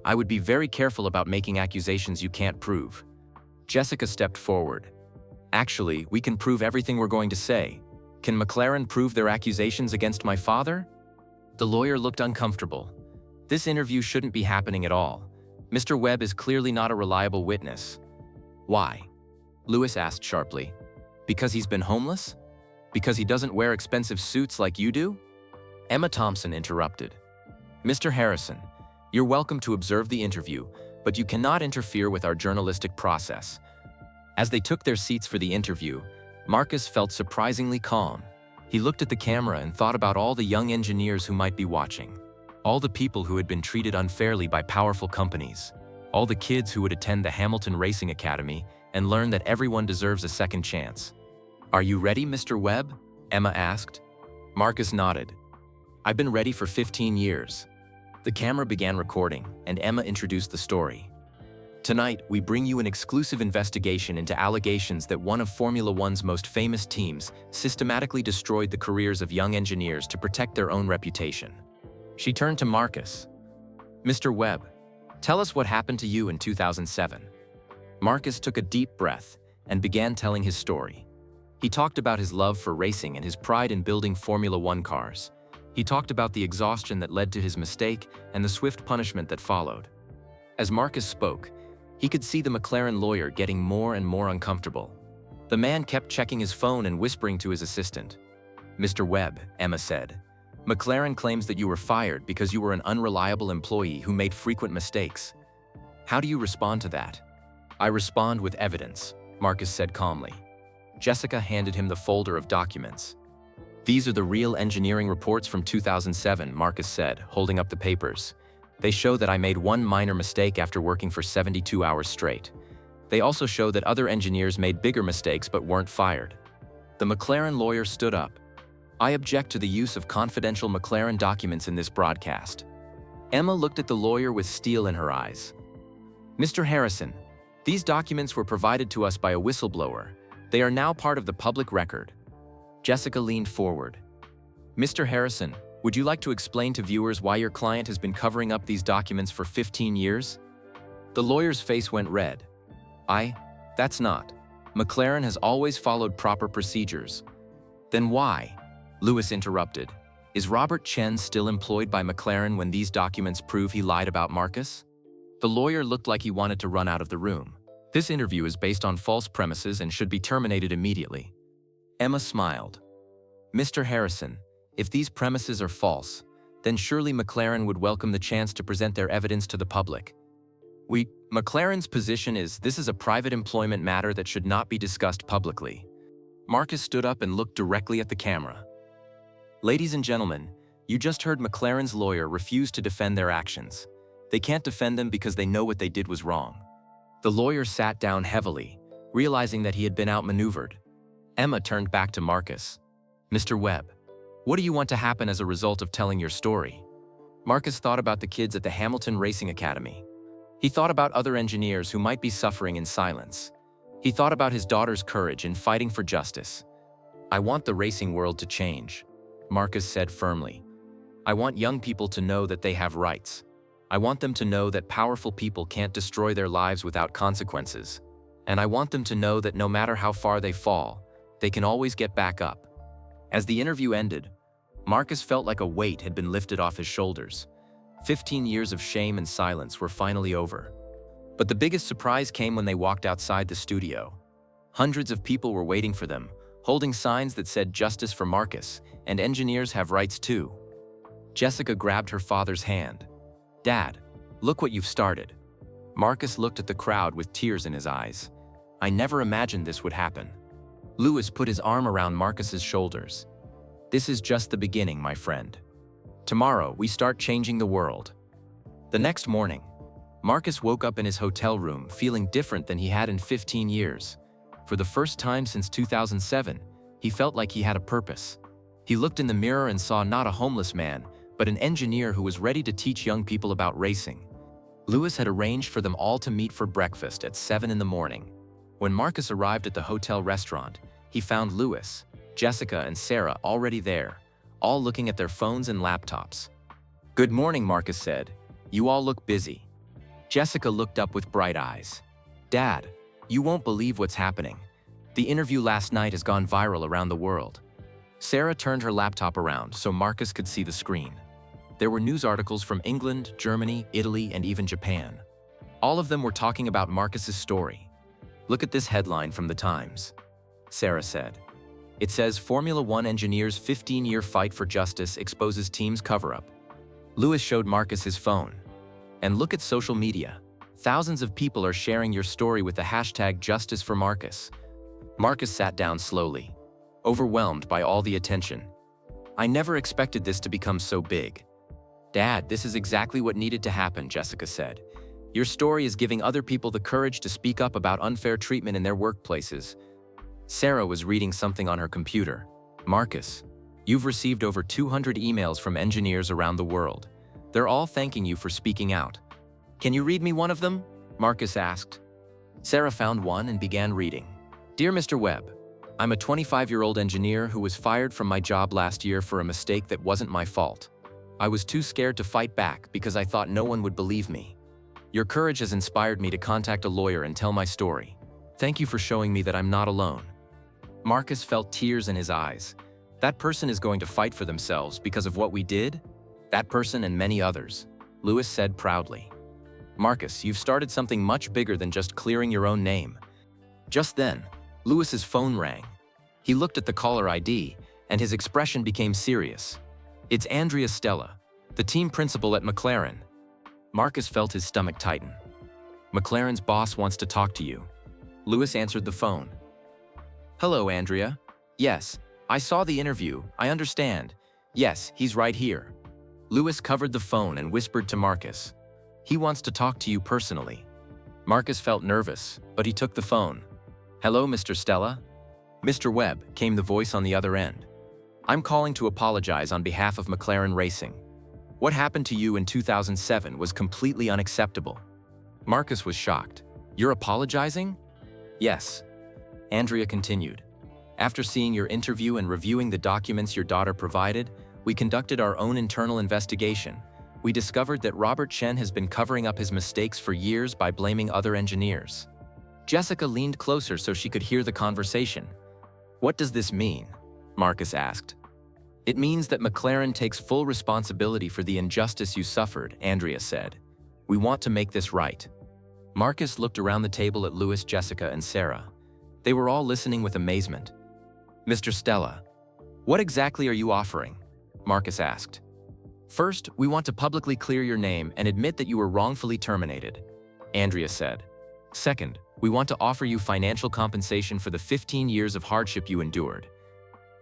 A: I would be very careful about making accusations you can't prove. Jessica stepped forward. Actually, we can prove everything we're going to say. Can McLaren prove their accusations against my father? The lawyer looked uncomfortable. This interview shouldn't be happening at all. Mr. Webb is clearly not a reliable witness. Why? Lewis asked sharply. Because he's been homeless? Because he doesn't wear expensive suits like you do? Emma Thompson interrupted. Mr. Harrison, you're welcome to observe the interview, but you cannot interfere with our journalistic process. As they took their seats for the interview, Marcus felt surprisingly calm. He looked at the camera and thought about all the young engineers who might be watching, all the people who had been treated unfairly by powerful companies, all the kids who would attend the Hamilton Racing Academy and learn that everyone deserves a second chance. Are you ready, Mr. Webb? Emma asked. Marcus nodded. I've been ready for 15 years. The camera began recording, and Emma introduced the story. Tonight, we bring you an exclusive investigation into allegations that one of Formula One's most famous teams systematically destroyed the careers of young engineers to protect their own reputation. She turned to Marcus. Mr. Webb, tell us what happened to you in 2007. Marcus took a deep breath and began telling his story. He talked about his love for racing and his pride in building Formula One cars. He talked about the exhaustion that led to his mistake and the swift punishment that followed. As Marcus spoke, he could see the McLaren lawyer getting more and more uncomfortable. The man kept checking his phone and whispering to his assistant. Mr. Webb, Emma said, McLaren claims that you were fired because you were an unreliable employee who made frequent mistakes. How do you respond to that? I respond with evidence, Marcus said calmly. Jessica handed him the folder of documents. These are the real engineering reports from 2007, Marcus said, holding up the papers. They show that I made one minor mistake after working for 72 hours straight. They also show that other engineers made bigger mistakes but weren't fired. The McLaren lawyer stood up. I object to the use of confidential McLaren documents in this broadcast. Emma looked at the lawyer with steel in her eyes. Mr. Harrison, these documents were provided to us by a whistleblower. They are now part of the public record. Jessica leaned forward. Mr. Harrison, would you like to explain to viewers why your client has been covering up these documents for 15 years? The lawyer's face went red. That's not. McLaren has always followed proper procedures. Then why? Lewis interrupted. Is Robert Chen still employed by McLaren when these documents prove he lied about Marcus? The lawyer looked like he wanted to run out of the room. This interview is based on false premises and should be terminated immediately. Emma smiled. Mr. Harrison, if these premises are false, then surely McLaren would welcome the chance to present their evidence to the public. McLaren's position is this is a private employment matter that should not be discussed publicly. Marcus stood up and looked directly at the camera. Ladies and gentlemen, you just heard McLaren's lawyer refuse to defend their actions. They can't defend them because they know what they did was wrong. The lawyer sat down heavily, realizing that he had been outmaneuvered. Emma turned back to Marcus. Mr. Webb, what do you want to happen as a result of telling your story? Marcus thought about the kids at the Hamilton Racing Academy. He thought about other engineers who might be suffering in silence. He thought about his daughter's courage in fighting for justice. "I want the racing world to change," Marcus said firmly. "I want young people to know that they have rights. I want them to know that powerful people can't destroy their lives without consequences. And I want them to know that no matter how far they fall, they can always get back up." As the interview ended, Marcus felt like a weight had been lifted off his shoulders. 15 years of shame and silence were finally over. But the biggest surprise came when they walked outside the studio. Hundreds of people were waiting for them, holding signs that said "Justice for Marcus" and "Engineers have rights too." Jessica grabbed her father's hand. "Dad, look what you've started." Marcus looked at the crowd with tears in his eyes. "I never imagined this would happen." Louis put his arm around Marcus's shoulders. "This is just the beginning, my friend. Tomorrow, we start changing the world." The next morning, Marcus woke up in his hotel room feeling different than he had in 15 years. For the first time since 2007, he felt like he had a purpose. He looked in the mirror and saw not a homeless man, but an engineer who was ready to teach young people about racing. Louis had arranged for them all to meet for breakfast at 7 in the morning. When Marcus arrived at the hotel restaurant, he found Louis, Jessica, and Sarah already there, all looking at their phones and laptops. "Good morning," Marcus said. "You all look busy." Jessica looked up with bright eyes. "Dad, you won't believe what's happening. The interview last night has gone viral around the world." Sarah turned her laptop around so Marcus could see the screen. There were news articles from England, Germany, Italy, and even Japan. All of them were talking about Marcus's story. "Look at this headline from the Times," Sarah said. It says, "Formula One engineer's 15-year fight for justice exposes team's cover-up." Louis showed Marcus his phone. "And look at social media. Thousands of people are sharing your story with the hashtag Justice for Marcus." Marcus sat down slowly, overwhelmed by all the attention. "I never expected this to become so big." "Dad, this is exactly what needed to happen," Jessica said. "Your story is giving other people the courage to speak up about unfair treatment in their workplaces." Sarah was reading something on her computer. "Marcus, you've received over 200 emails from engineers around the world. They're all thanking you for speaking out." "Can you read me one of them?" Marcus asked. Sarah found one and began reading. "Dear Mr. Webb, I'm a 25-year-old engineer who was fired from my job last year for a mistake that wasn't my fault. I was too scared to fight back because I thought no one would believe me. Your courage has inspired me to contact a lawyer and tell my story. Thank you for showing me that I'm not alone." Marcus felt tears in his eyes. That person is going to fight for themselves because of what we did? That person and many others, Louis said proudly. "Marcus, you've started something much bigger than just clearing your own name." Just then, Louis's phone rang. He looked at the caller ID, and his expression became serious. "It's Andrea Stella, the team principal at McLaren." Marcus felt his stomach tighten. "McLaren's boss wants to talk to you." Louis answered the phone. "Hello, Andrea. Yes, I saw the interview, I understand. Yes, he's right here." Louis covered the phone and whispered to Marcus. "He wants to talk to you personally." Marcus felt nervous, but he took the phone. "Hello, Mr. Stella?" "Mr. Webb," came the voice on the other end. "I'm calling to apologize on behalf of McLaren Racing. What happened to you in 2007 was completely unacceptable." Marcus was shocked. "You're apologizing?" "Yes." Andrea continued. "After seeing your interview and reviewing the documents your daughter provided, we conducted our own internal investigation. We discovered that Robert Chen has been covering up his mistakes for years by blaming other engineers." Jessica leaned closer so she could hear the conversation. "What does this mean?" Marcus asked. "It means that McLaren takes full responsibility for the injustice you suffered," Andrea said. "We want to make this right." Marcus looked around the table at Louis, Jessica, and Sarah. They were all listening with amazement. "Mr. Stella, what exactly are you offering?" Marcus asked. "First, we want to publicly clear your name and admit that you were wrongfully terminated," Andrea said. "Second, we want to offer you financial compensation for the 15 years of hardship you endured."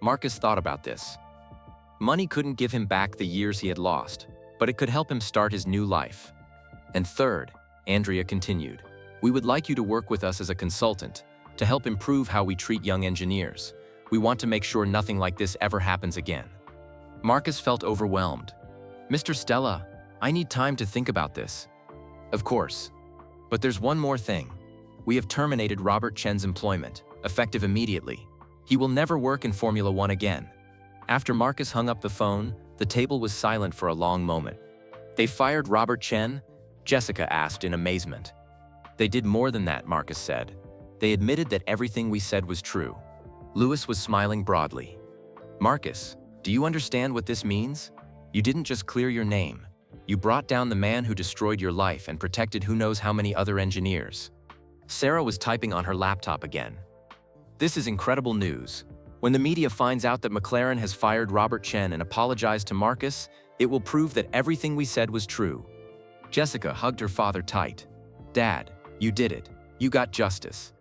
A: Marcus thought about this. Money couldn't give him back the years he had lost, but it could help him start his new life. "And third," Andrea continued, "we would like you to work with us as a consultant to help improve how we treat young engineers. We want to make sure nothing like this ever happens again." Marcus felt overwhelmed. "Mr. Stella, I need time to think about this." "Of course," But there's one more thing. We have terminated Robert Chen's employment, effective immediately. He will never work in Formula One again. After Marcus hung up the phone, the table was silent for a long moment. They fired Robert Chen? Jessica asked in amazement. They did more than that, Marcus said. They admitted that everything we said was true. Louis was smiling broadly. Marcus, do you understand what this means? You didn't just clear your name. You brought down the man who destroyed your life and protected who knows how many other engineers. Sarah was typing on her laptop again. This is incredible news. When the media finds out that McLaren has fired Robert Chen and apologized to Marcus, it will prove that everything we said was true. Jessica hugged her father tight. Dad, you did it. You got justice.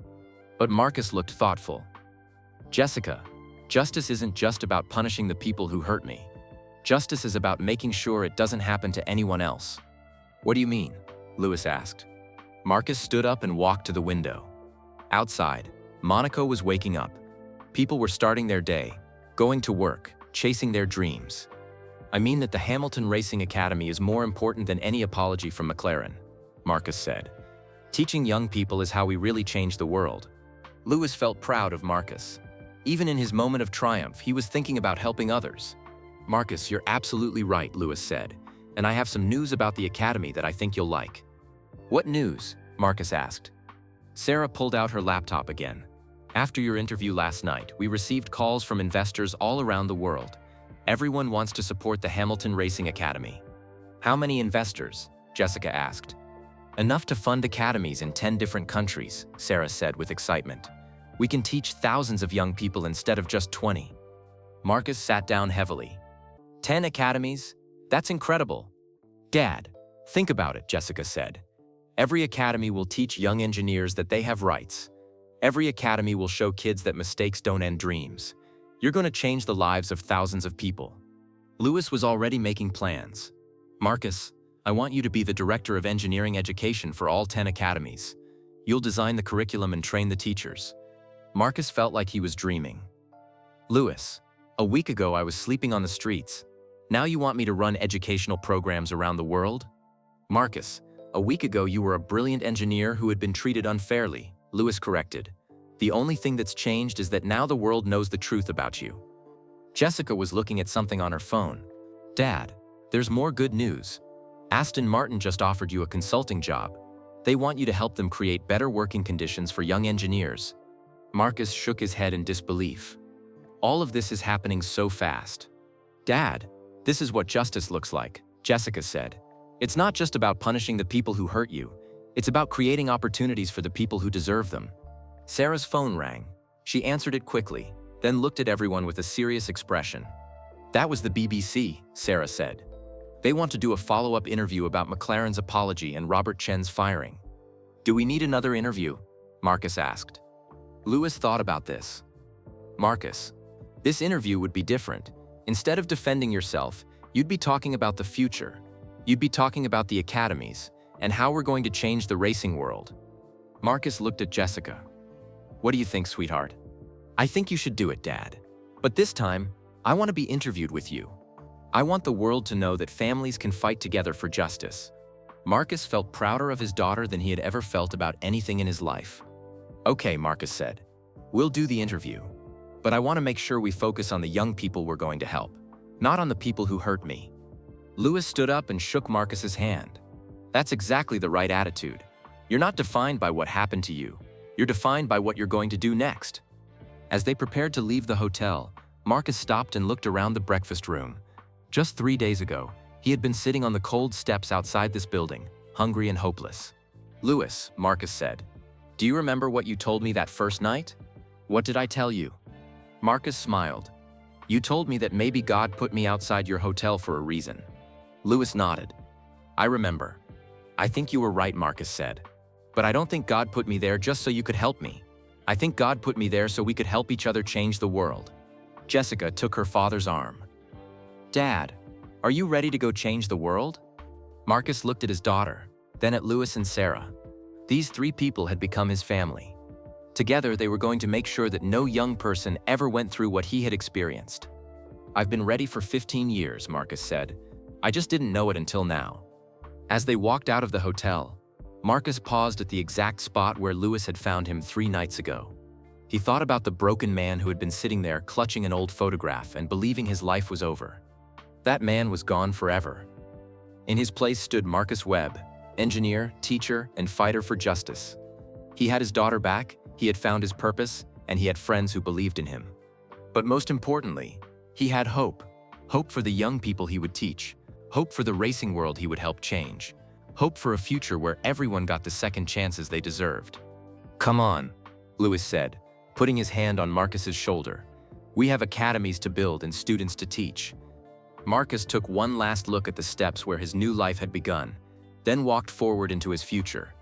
A: But Marcus looked thoughtful. Jessica, justice isn't just about punishing the people who hurt me. Justice is about making sure it doesn't happen to anyone else. What do you mean? Louis asked. Marcus stood up and walked to the window. Outside, Monaco was waking up. People were starting their day, going to work, chasing their dreams. I mean that the Hamilton Racing Academy is more important than any apology from McLaren, Marcus said. Teaching young people is how we really change the world. Louis felt proud of Marcus. Even in his moment of triumph, he was thinking about helping others. Marcus, you're absolutely right, Louis said, and I have some news about the Academy that I think you'll like. What news? Marcus asked. Sarah pulled out her laptop again. After your interview last night, we received calls from investors all around the world. Everyone wants to support the Hamilton Racing Academy. How many investors? Jessica asked. Enough to fund academies in 10 different countries, Sarah said with excitement. We can teach thousands of young people instead of just 20. Marcus sat down heavily. 10 academies? That's incredible. Dad, think about it, Jessica said. Every academy will teach young engineers that they have rights. Every academy will show kids that mistakes don't end dreams. You're going to change the lives of thousands of people. Louis was already making plans. Marcus, I want you to be the director of engineering education for all 10 academies. You'll design the curriculum and train the teachers. Marcus felt like he was dreaming. Louis, a week ago I was sleeping on the streets. Now you want me to run educational programs around the world? Marcus, a week ago you were a brilliant engineer who had been treated unfairly, Louis corrected. The only thing that's changed is that now the world knows the truth about you. Jessica was looking at something on her phone. Dad, there's more good news. Aston Martin just offered you a consulting job. They want you to help them create better working conditions for young engineers. Marcus shook his head in disbelief. All of this is happening so fast. Dad, this is what justice looks like, Jessica said. It's not just about punishing the people who hurt you. It's about creating opportunities for the people who deserve them. Sarah's phone rang. She answered it quickly, then looked at everyone with a serious expression. That was the BBC, Sarah said. They want to do a follow-up interview about McLaren's apology and Robert Chen's firing. Do we need another interview? Marcus asked. Louis thought about this. Marcus, this interview would be different. Instead of defending yourself, you'd be talking about the future. You'd be talking about the academies and how we're going to change the racing world. Marcus looked at Jessica. What do you think, sweetheart? I think you should do it, Dad. But this time, I want to be interviewed with you. I want the world to know that families can fight together for justice. Marcus felt prouder of his daughter than he had ever felt about anything in his life. Okay, Marcus said. We'll do the interview. But I want to make sure we focus on the young people we're going to help, not on the people who hurt me. Louis stood up and shook Marcus's hand. That's exactly the right attitude. You're not defined by what happened to you. You're defined by what you're going to do next. As they prepared to leave the hotel, Marcus stopped and looked around the breakfast room. Just 3 days ago, he had been sitting on the cold steps outside this building, hungry and hopeless. Louis, Marcus said, do you remember what you told me that first night? What did I tell you? Marcus smiled. You told me that maybe God put me outside your hotel for a reason. Louis nodded. I remember. I think you were right, Marcus said. But I don't think God put me there just so you could help me. I think God put me there so we could help each other change the world. Jessica took her father's arm. Dad, are you ready to go change the world? Marcus looked at his daughter, then at Louis and Sarah. These 3 people had become his family. Together, they were going to make sure that no young person ever went through what he had experienced. I've been ready for 15 years, Marcus said. I just didn't know it until now. As they walked out of the hotel, Marcus paused at the exact spot where Lewis had found him 3 nights ago. He thought about the broken man who had been sitting there clutching an old photograph and believing his life was over. That man was gone forever. In his place stood Marcus Webb, engineer, teacher, and fighter for justice. He had his daughter back, he had found his purpose, and he had friends who believed in him. But most importantly, he had hope. Hope for the young people he would teach. Hope for the racing world he would help change. Hope for a future where everyone got the second chances they deserved. "Come on," Lewis said, putting his hand on Marcus's shoulder. "We have academies to build and students to teach." Marcus took one last look at the steps where his new life had begun, then walked forward into his future.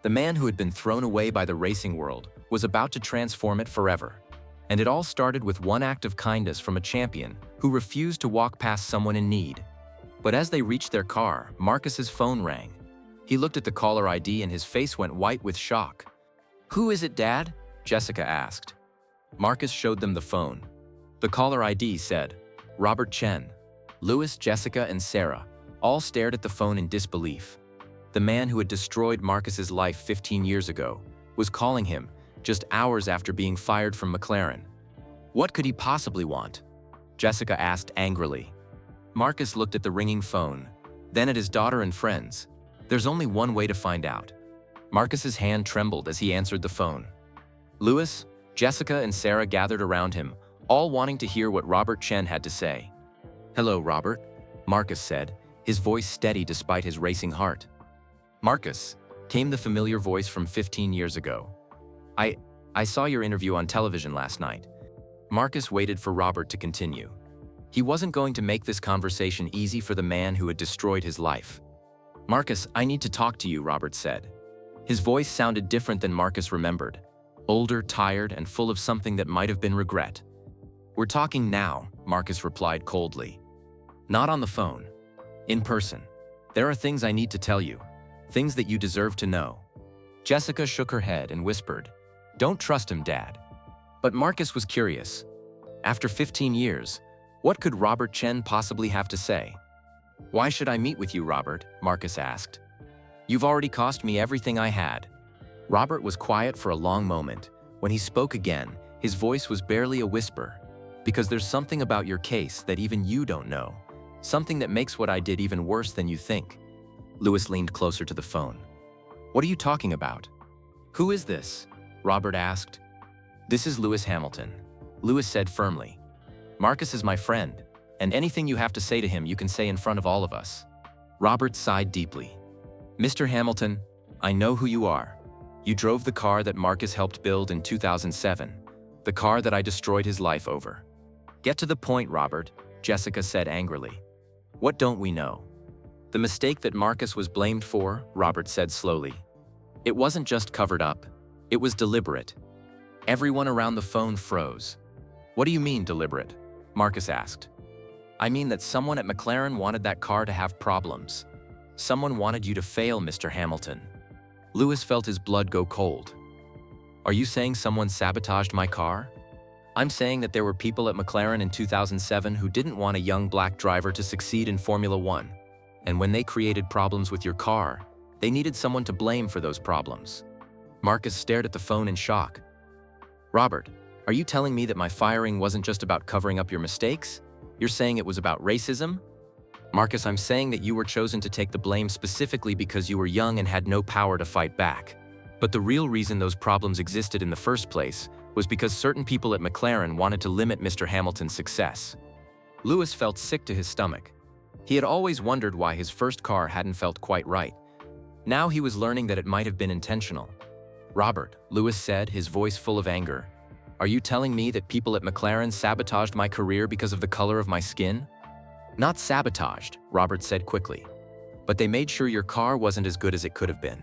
A: The man who had been thrown away by the racing world was about to transform it forever. And it all started with one act of kindness from a champion who refused to walk past someone in need. But as they reached their car, Marcus's phone rang. He looked at the caller ID and his face went white with shock. "Who is it, Dad?" Jessica asked. Marcus showed them the phone. The caller ID said, "Robert Chen." Lewis, Jessica, and Sarah all stared at the phone in disbelief. The man who had destroyed Marcus's life 15 years ago was calling him just hours after being fired from McLaren. What could he possibly want? Jessica asked angrily. Marcus looked at the ringing phone, then at his daughter and friends. There's only one way to find out. Marcus's hand trembled as he answered the phone. Lewis, Jessica, and Sarah gathered around him, all wanting to hear what Robert Chen had to say. "Hello, Robert," Marcus said, his voice steady despite his racing heart. "Marcus," came the familiar voice from 15 years ago. I saw your interview on television last night." Marcus waited for Robert to continue. He wasn't going to make this conversation easy for the man who had destroyed his life. "Marcus, I need to talk to you," Robert said. His voice sounded different than Marcus remembered. Older, tired, and full of something that might have been regret. "We're talking now," Marcus replied coldly. "Not on the phone. In person. There are things I need to tell you. Things that you deserve to know." Jessica shook her head and whispered, "Don't trust him, Dad." But Marcus was curious. After 15 years, what could Robert Chen possibly have to say? "Why should I meet with you, Robert?" Marcus asked. "You've already cost me everything I had." Robert was quiet for a long moment. When he spoke again, his voice was barely a whisper. "Because there's something about your case that even you don't know. Something that makes what I did even worse than you think." Lewis leaned closer to the phone. "What are you talking about?" "Who is this?" Robert asked. "This is Lewis Hamilton," Lewis said firmly. "Marcus is my friend, and anything you have to say to him you can say in front of all of us." Robert sighed deeply. "Mr. Hamilton, I know who you are. You drove the car that Marcus helped build in 2007, the car that I destroyed his life over." "Get to the point, Robert," Jessica said angrily. "What don't we know?" "The mistake that Marcus was blamed for," Robert said slowly. "It wasn't just covered up. It was deliberate." Everyone around the phone froze. "What do you mean, deliberate?" Marcus asked. "I mean that someone at McLaren wanted that car to have problems. Someone wanted you to fail, Mr. Hamilton." Lewis felt his blood go cold. "Are you saying someone sabotaged my car?" "I'm saying that there were people at McLaren in 2007 who didn't want a young black driver to succeed in Formula One. And when they created problems with your car, they needed someone to blame for those problems." Marcus stared at the phone in shock. "Robert, are you telling me that my firing wasn't just about covering up your mistakes? You're saying it was about racism?" "Marcus, I'm saying that you were chosen to take the blame specifically because you were young and had no power to fight back. But the real reason those problems existed in the first place was because certain people at McLaren wanted to limit Mr. Hamilton's success." Lewis felt sick to his stomach. He had always wondered why his first car hadn't felt quite right. Now he was learning that it might have been intentional. "Robert," Lewis said, his voice full of anger, "are you telling me that people at McLaren sabotaged my career because of the color of my skin?" "Not sabotaged," Robert said quickly. "But they made sure your car wasn't as good as it could have been.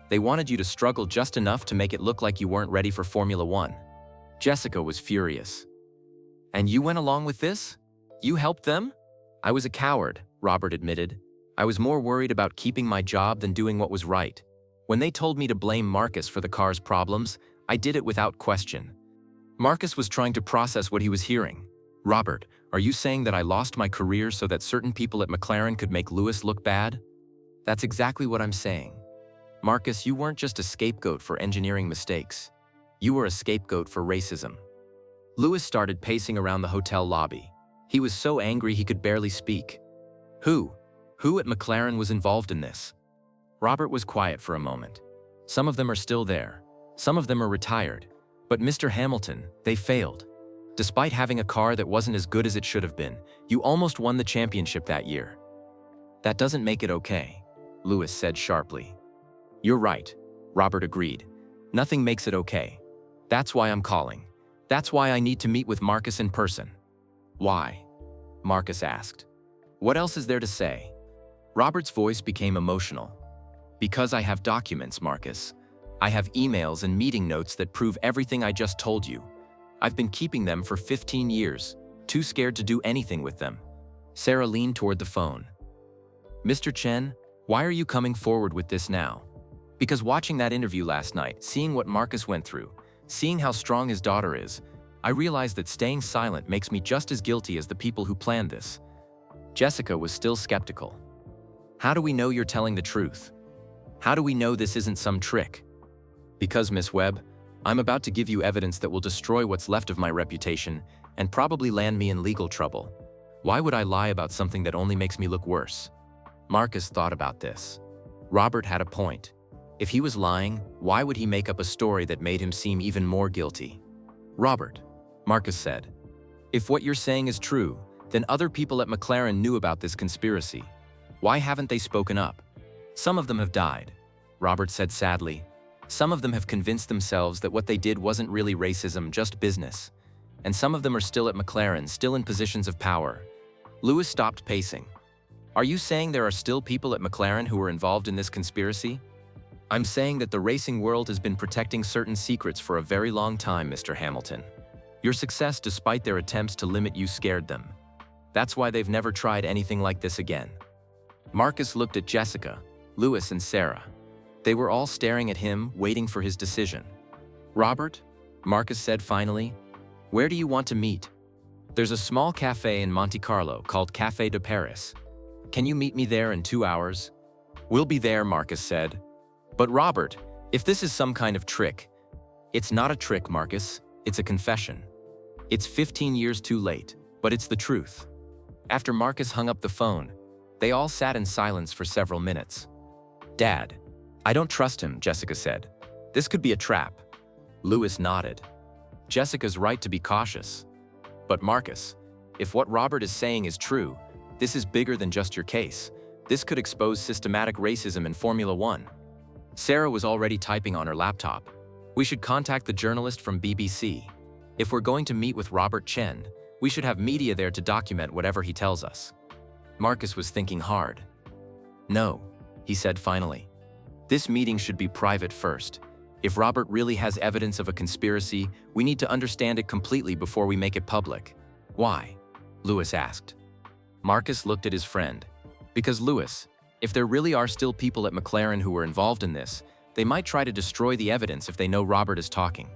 A: They wanted you to struggle just enough to make it look like you weren't ready for Formula One." Jessica was furious. "And you went along with this? You helped them?" "I was a coward," Robert admitted. "I was more worried about keeping my job than doing what was right. When they told me to blame Marcus for the car's problems, I did it without question." Marcus was trying to process what he was hearing. "Robert, are you saying that I lost my career so that certain people at McLaren could make Lewis look bad?" "That's exactly what I'm saying." Marcus, you weren't just a scapegoat for engineering mistakes. You were a scapegoat for racism. Lewis started pacing around the hotel lobby. He was so angry he could barely speak. Who at McLaren was involved in this? Robert was quiet for a moment. Some of them are still there. Some of them are retired. But Mr. Hamilton, they failed. Despite having a car that wasn't as good as it should have been, you almost won the championship that year. That doesn't make it okay, Lewis said sharply. You're right, Robert agreed. Nothing makes it okay. That's why I'm calling. That's why I need to meet with Marcus in person. Why? Marcus asked. What else is there to say? Robert's voice became emotional. Because I have documents, Marcus. I have emails and meeting notes that prove everything I just told you. I've been keeping them for 15 years, too scared to do anything with them. Sarah leaned toward the phone. Mr. Chen, why are you coming forward with this now? Because watching that interview last night, seeing what Marcus went through, seeing how strong his daughter is, I realized that staying silent makes me just as guilty as the people who planned this. Jessica was still skeptical. How do we know you're telling the truth? How do we know this isn't some trick? Because, Miss Webb, I'm about to give you evidence that will destroy what's left of my reputation and probably land me in legal trouble. Why would I lie about something that only makes me look worse? Marcus thought about this. Robert had a point. If he was lying, why would he make up a story that made him seem even more guilty? Robert, Marcus said, if what you're saying is true, then other people at McLaren knew about this conspiracy. Why haven't they spoken up? Some of them have died, Robert said sadly. Some of them have convinced themselves that what they did wasn't really racism, just business. And some of them are still at McLaren, still in positions of power. Lewis stopped pacing. Are you saying there are still people at McLaren who were involved in this conspiracy? I'm saying that the racing world has been protecting certain secrets for a very long time, Mr. Hamilton. Your success, despite their attempts to limit you, scared them. That's why they've never tried anything like this again. Marcus looked at Jessica, Lewis, and Sarah. They were all staring at him, waiting for his decision. Robert, Marcus said finally, where do you want to meet? There's a small cafe in Monte Carlo called Café de Paris. Can you meet me there in 2 hours? We'll be there, Marcus said. But Robert, if this is some kind of trick, it's not a trick, Marcus. It's a confession. It's 15 years too late, but it's the truth. After Marcus hung up the phone, they all sat in silence for several minutes. Dad, I don't trust him, Jessica said. This could be a trap. Lewis nodded. Jessica's right to be cautious. But Marcus, if what Robert is saying is true, this is bigger than just your case. This could expose systematic racism in Formula One. Sarah was already typing on her laptop. We should contact the journalist from BBC. If we're going to meet with Robert Chen, we should have media there to document whatever he tells us. Marcus was thinking hard. No, he said finally. This meeting should be private first. If Robert really has evidence of a conspiracy, we need to understand it completely before we make it public. Why? Lewis asked. Marcus looked at his friend. Because Lewis, if there really are still people at McLaren who were involved in this, they might try to destroy the evidence if they know Robert is talking.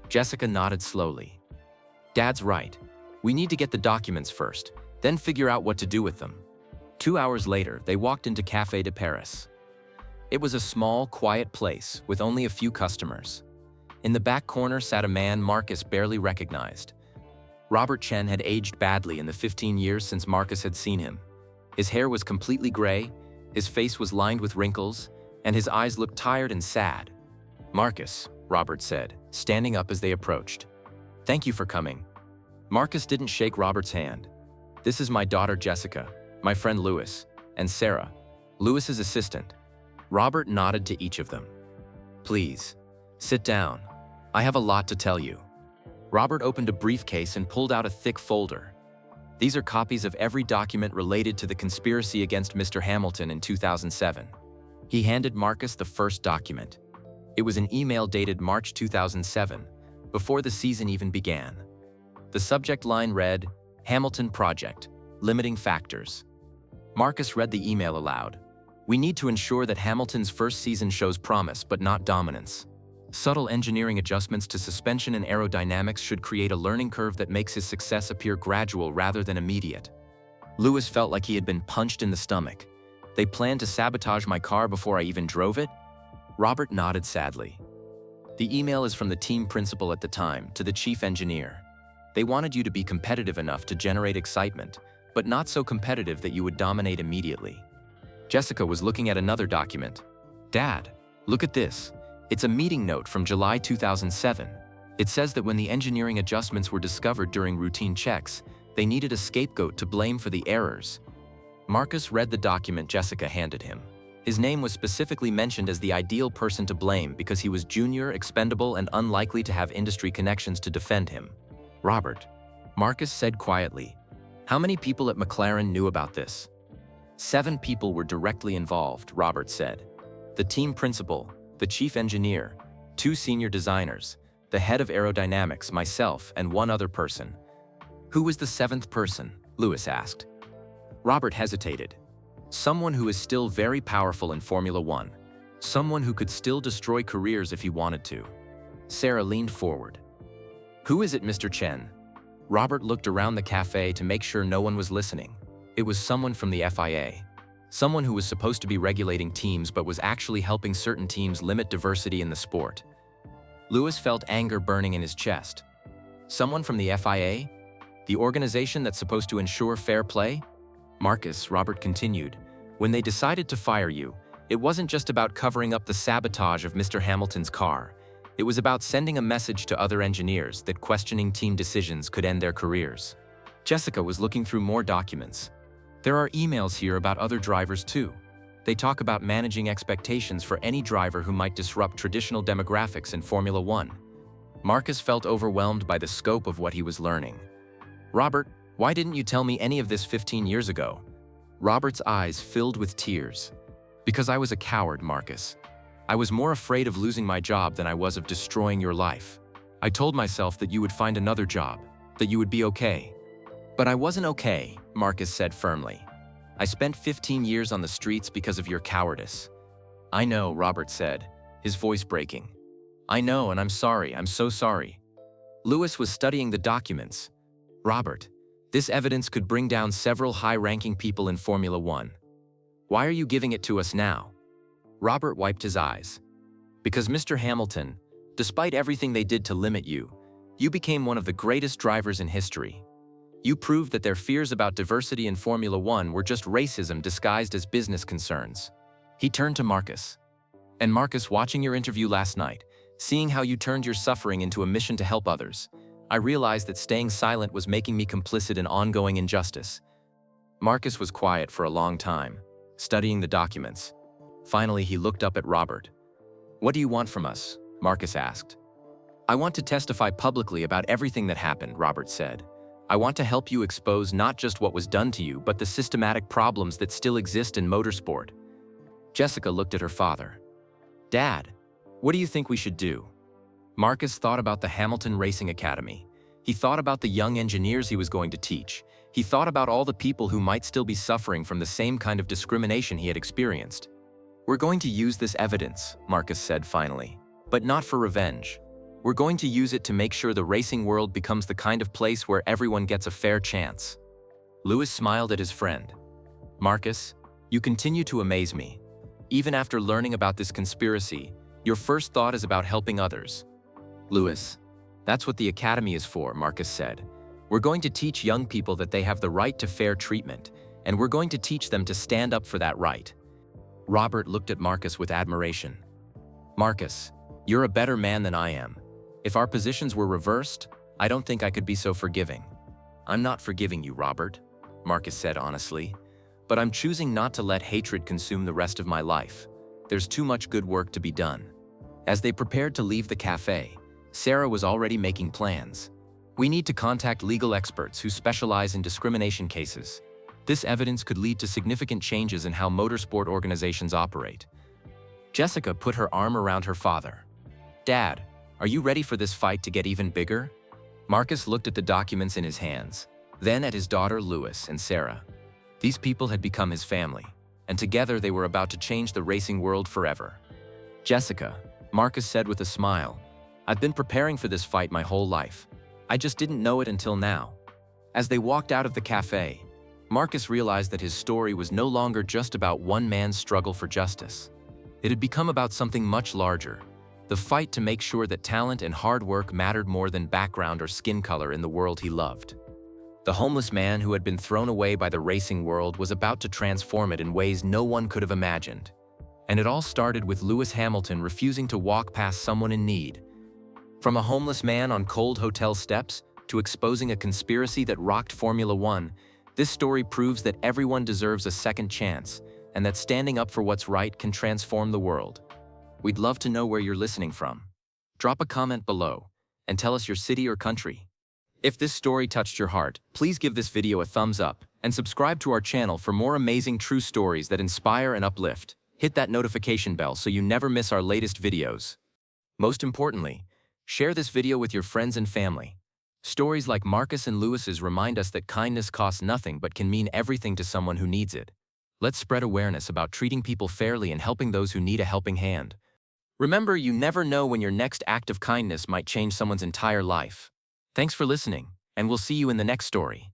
A: Jessica nodded slowly. Dad's right. We need to get the documents first, then figure out what to do with them. 2 hours later, they walked into Café de Paris. It was a small, quiet place with only a few customers. In the back corner sat a man Marcus barely recognized. Robert Chen had aged badly in the 15 years since Marcus had seen him. His hair was completely gray, his face was lined with wrinkles, and his eyes looked tired and sad. Marcus, Robert said, standing up as they approached. Thank you for coming. Marcus didn't shake Robert's hand. This is my daughter Jessica, my friend Lewis, and Sarah, Lewis's assistant. Robert nodded to each of them. Please, sit down. I have a lot to tell you. Robert opened a briefcase and pulled out a thick folder. These are copies of every document related to the conspiracy against Mr. Hamilton in 2007. He handed Marcus the first document. It was an email dated March 2007, before the season even began. The subject line read, Hamilton Project, Limiting Factors. Marcus read the email aloud. We need to ensure that Hamilton's first season shows promise but not dominance. Subtle engineering adjustments to suspension and aerodynamics should create a learning curve that makes his success appear gradual rather than immediate. Lewis felt like he had been punched in the stomach. They planned to sabotage my car before I even drove it? Robert nodded sadly. The email is from the team principal at the time to the chief engineer. They wanted you to be competitive enough to generate excitement, but not so competitive that you would dominate immediately. Jessica was looking at another document. Dad, look at this. It's a meeting note from July 2007. It says that when the engineering adjustments were discovered during routine checks, they needed a scapegoat to blame for the errors. Marcus read the document Jessica handed him. His name was specifically mentioned as the ideal person to blame because he was junior, expendable, and unlikely to have industry connections to defend him. Robert, Marcus said quietly. How many people at McLaren knew about this? 7 people were directly involved, Robert said. The team principal, the chief engineer, 2 senior designers, the head of aerodynamics, myself, and 1 other person. Who was the 7th person? Lewis asked. Robert hesitated. Someone who is still very powerful in Formula One. Someone who could still destroy careers if he wanted to. Sarah leaned forward. Who is it, Mr. Chen? Robert looked around the cafe to make sure no one was listening. It was someone from the FIA. Someone who was supposed to be regulating teams but was actually helping certain teams limit diversity in the sport. Lewis felt anger burning in his chest. Someone from the FIA? The organization that's supposed to ensure fair play? Marcus, Robert continued, when they decided to fire you, it wasn't just about covering up the sabotage of Mr. Hamilton's car. It was about sending a message to other engineers that questioning team decisions could end their careers. Jessica was looking through more documents. There are emails here about other drivers too. They talk about managing expectations for any driver who might disrupt traditional demographics in Formula One. Marcus felt overwhelmed by the scope of what he was learning. Robert, why didn't you tell me any of this 15 years ago? Robert's eyes filled with tears. Because I was a coward, Marcus. I was more afraid of losing my job than I was of destroying your life. I told myself that you would find another job, that you would be okay. But I wasn't okay, Marcus said firmly. I spent 15 years on the streets because of your cowardice. I know, Robert said, his voice breaking. I know, and I'm sorry, I'm so sorry. Lewis was studying the documents. Robert, this evidence could bring down several high-ranking people in Formula One. Why are you giving it to us now? Robert wiped his eyes. Because Mr. Hamilton, despite everything they did to limit you, you became one of the greatest drivers in history. You proved that their fears about diversity in Formula One were just racism disguised as business concerns. He turned to Marcus. And Marcus, watching your interview last night, seeing how you turned your suffering into a mission to help others, I realized that staying silent was making me complicit in ongoing injustice. Marcus was quiet for a long time, studying the documents. Finally, he looked up at Robert. What do you want from us? Marcus asked. I want to testify publicly about everything that happened, Robert said. I want to help you expose not just what was done to you, but the systematic problems that still exist in motorsport. Jessica looked at her father. Dad, what do you think we should do? Marcus thought about the Hamilton Racing Academy. He thought about the young engineers he was going to teach. He thought about all the people who might still be suffering from the same kind of discrimination he had experienced. We're going to use this evidence, Marcus said finally, but not for revenge. We're going to use it to make sure the racing world becomes the kind of place where everyone gets a fair chance. Lewis smiled at his friend. Marcus, you continue to amaze me. Even after learning about this conspiracy, your first thought is about helping others. Lewis, that's what the Academy is for, Marcus said. We're going to teach young people that they have the right to fair treatment, and we're going to teach them to stand up for that right. Robert looked at Marcus with admiration. Marcus, you're a better man than I am. If our positions were reversed, I don't think I could be so forgiving. I'm not forgiving you, Robert, Marcus said honestly, but I'm choosing not to let hatred consume the rest of my life. There's too much good work to be done. As they prepared to leave the cafe, Sarah was already making plans. We need to contact legal experts who specialize in discrimination cases. This evidence could lead to significant changes in how motorsport organizations operate. Jessica put her arm around her father. Dad, are you ready for this fight to get even bigger? Marcus looked at the documents in his hands, then at his daughter Lewis and Sarah. These people had become his family, and together they were about to change the racing world forever. Jessica, Marcus said with a smile, I've been preparing for this fight my whole life. I just didn't know it until now. As they walked out of the cafe, Marcus realized that his story was no longer just about one man's struggle for justice. It had become about something much larger, the fight to make sure that talent and hard work mattered more than background or skin color in the world he loved. The homeless man who had been thrown away by the racing world was about to transform it in ways no one could have imagined. And it all started with Lewis Hamilton refusing to walk past someone in need. From a homeless man on cold hotel steps to exposing a conspiracy that rocked Formula One, this story proves that everyone deserves a second chance and that standing up for what's right can transform the world. We'd love to know where you're listening from. Drop a comment below and tell us your city or country. If this story touched your heart, please give this video a thumbs up and subscribe to our channel for more amazing true stories that inspire and uplift. Hit that notification bell so you never miss our latest videos. Most importantly, share this video with your friends and family. Stories like Marcus and Lewis's remind us that kindness costs nothing but can mean everything to someone who needs it. Let's spread awareness about treating people fairly and helping those who need a helping hand. Remember, you never know when your next act of kindness might change someone's entire life. Thanks for listening, and we'll see you in the next story.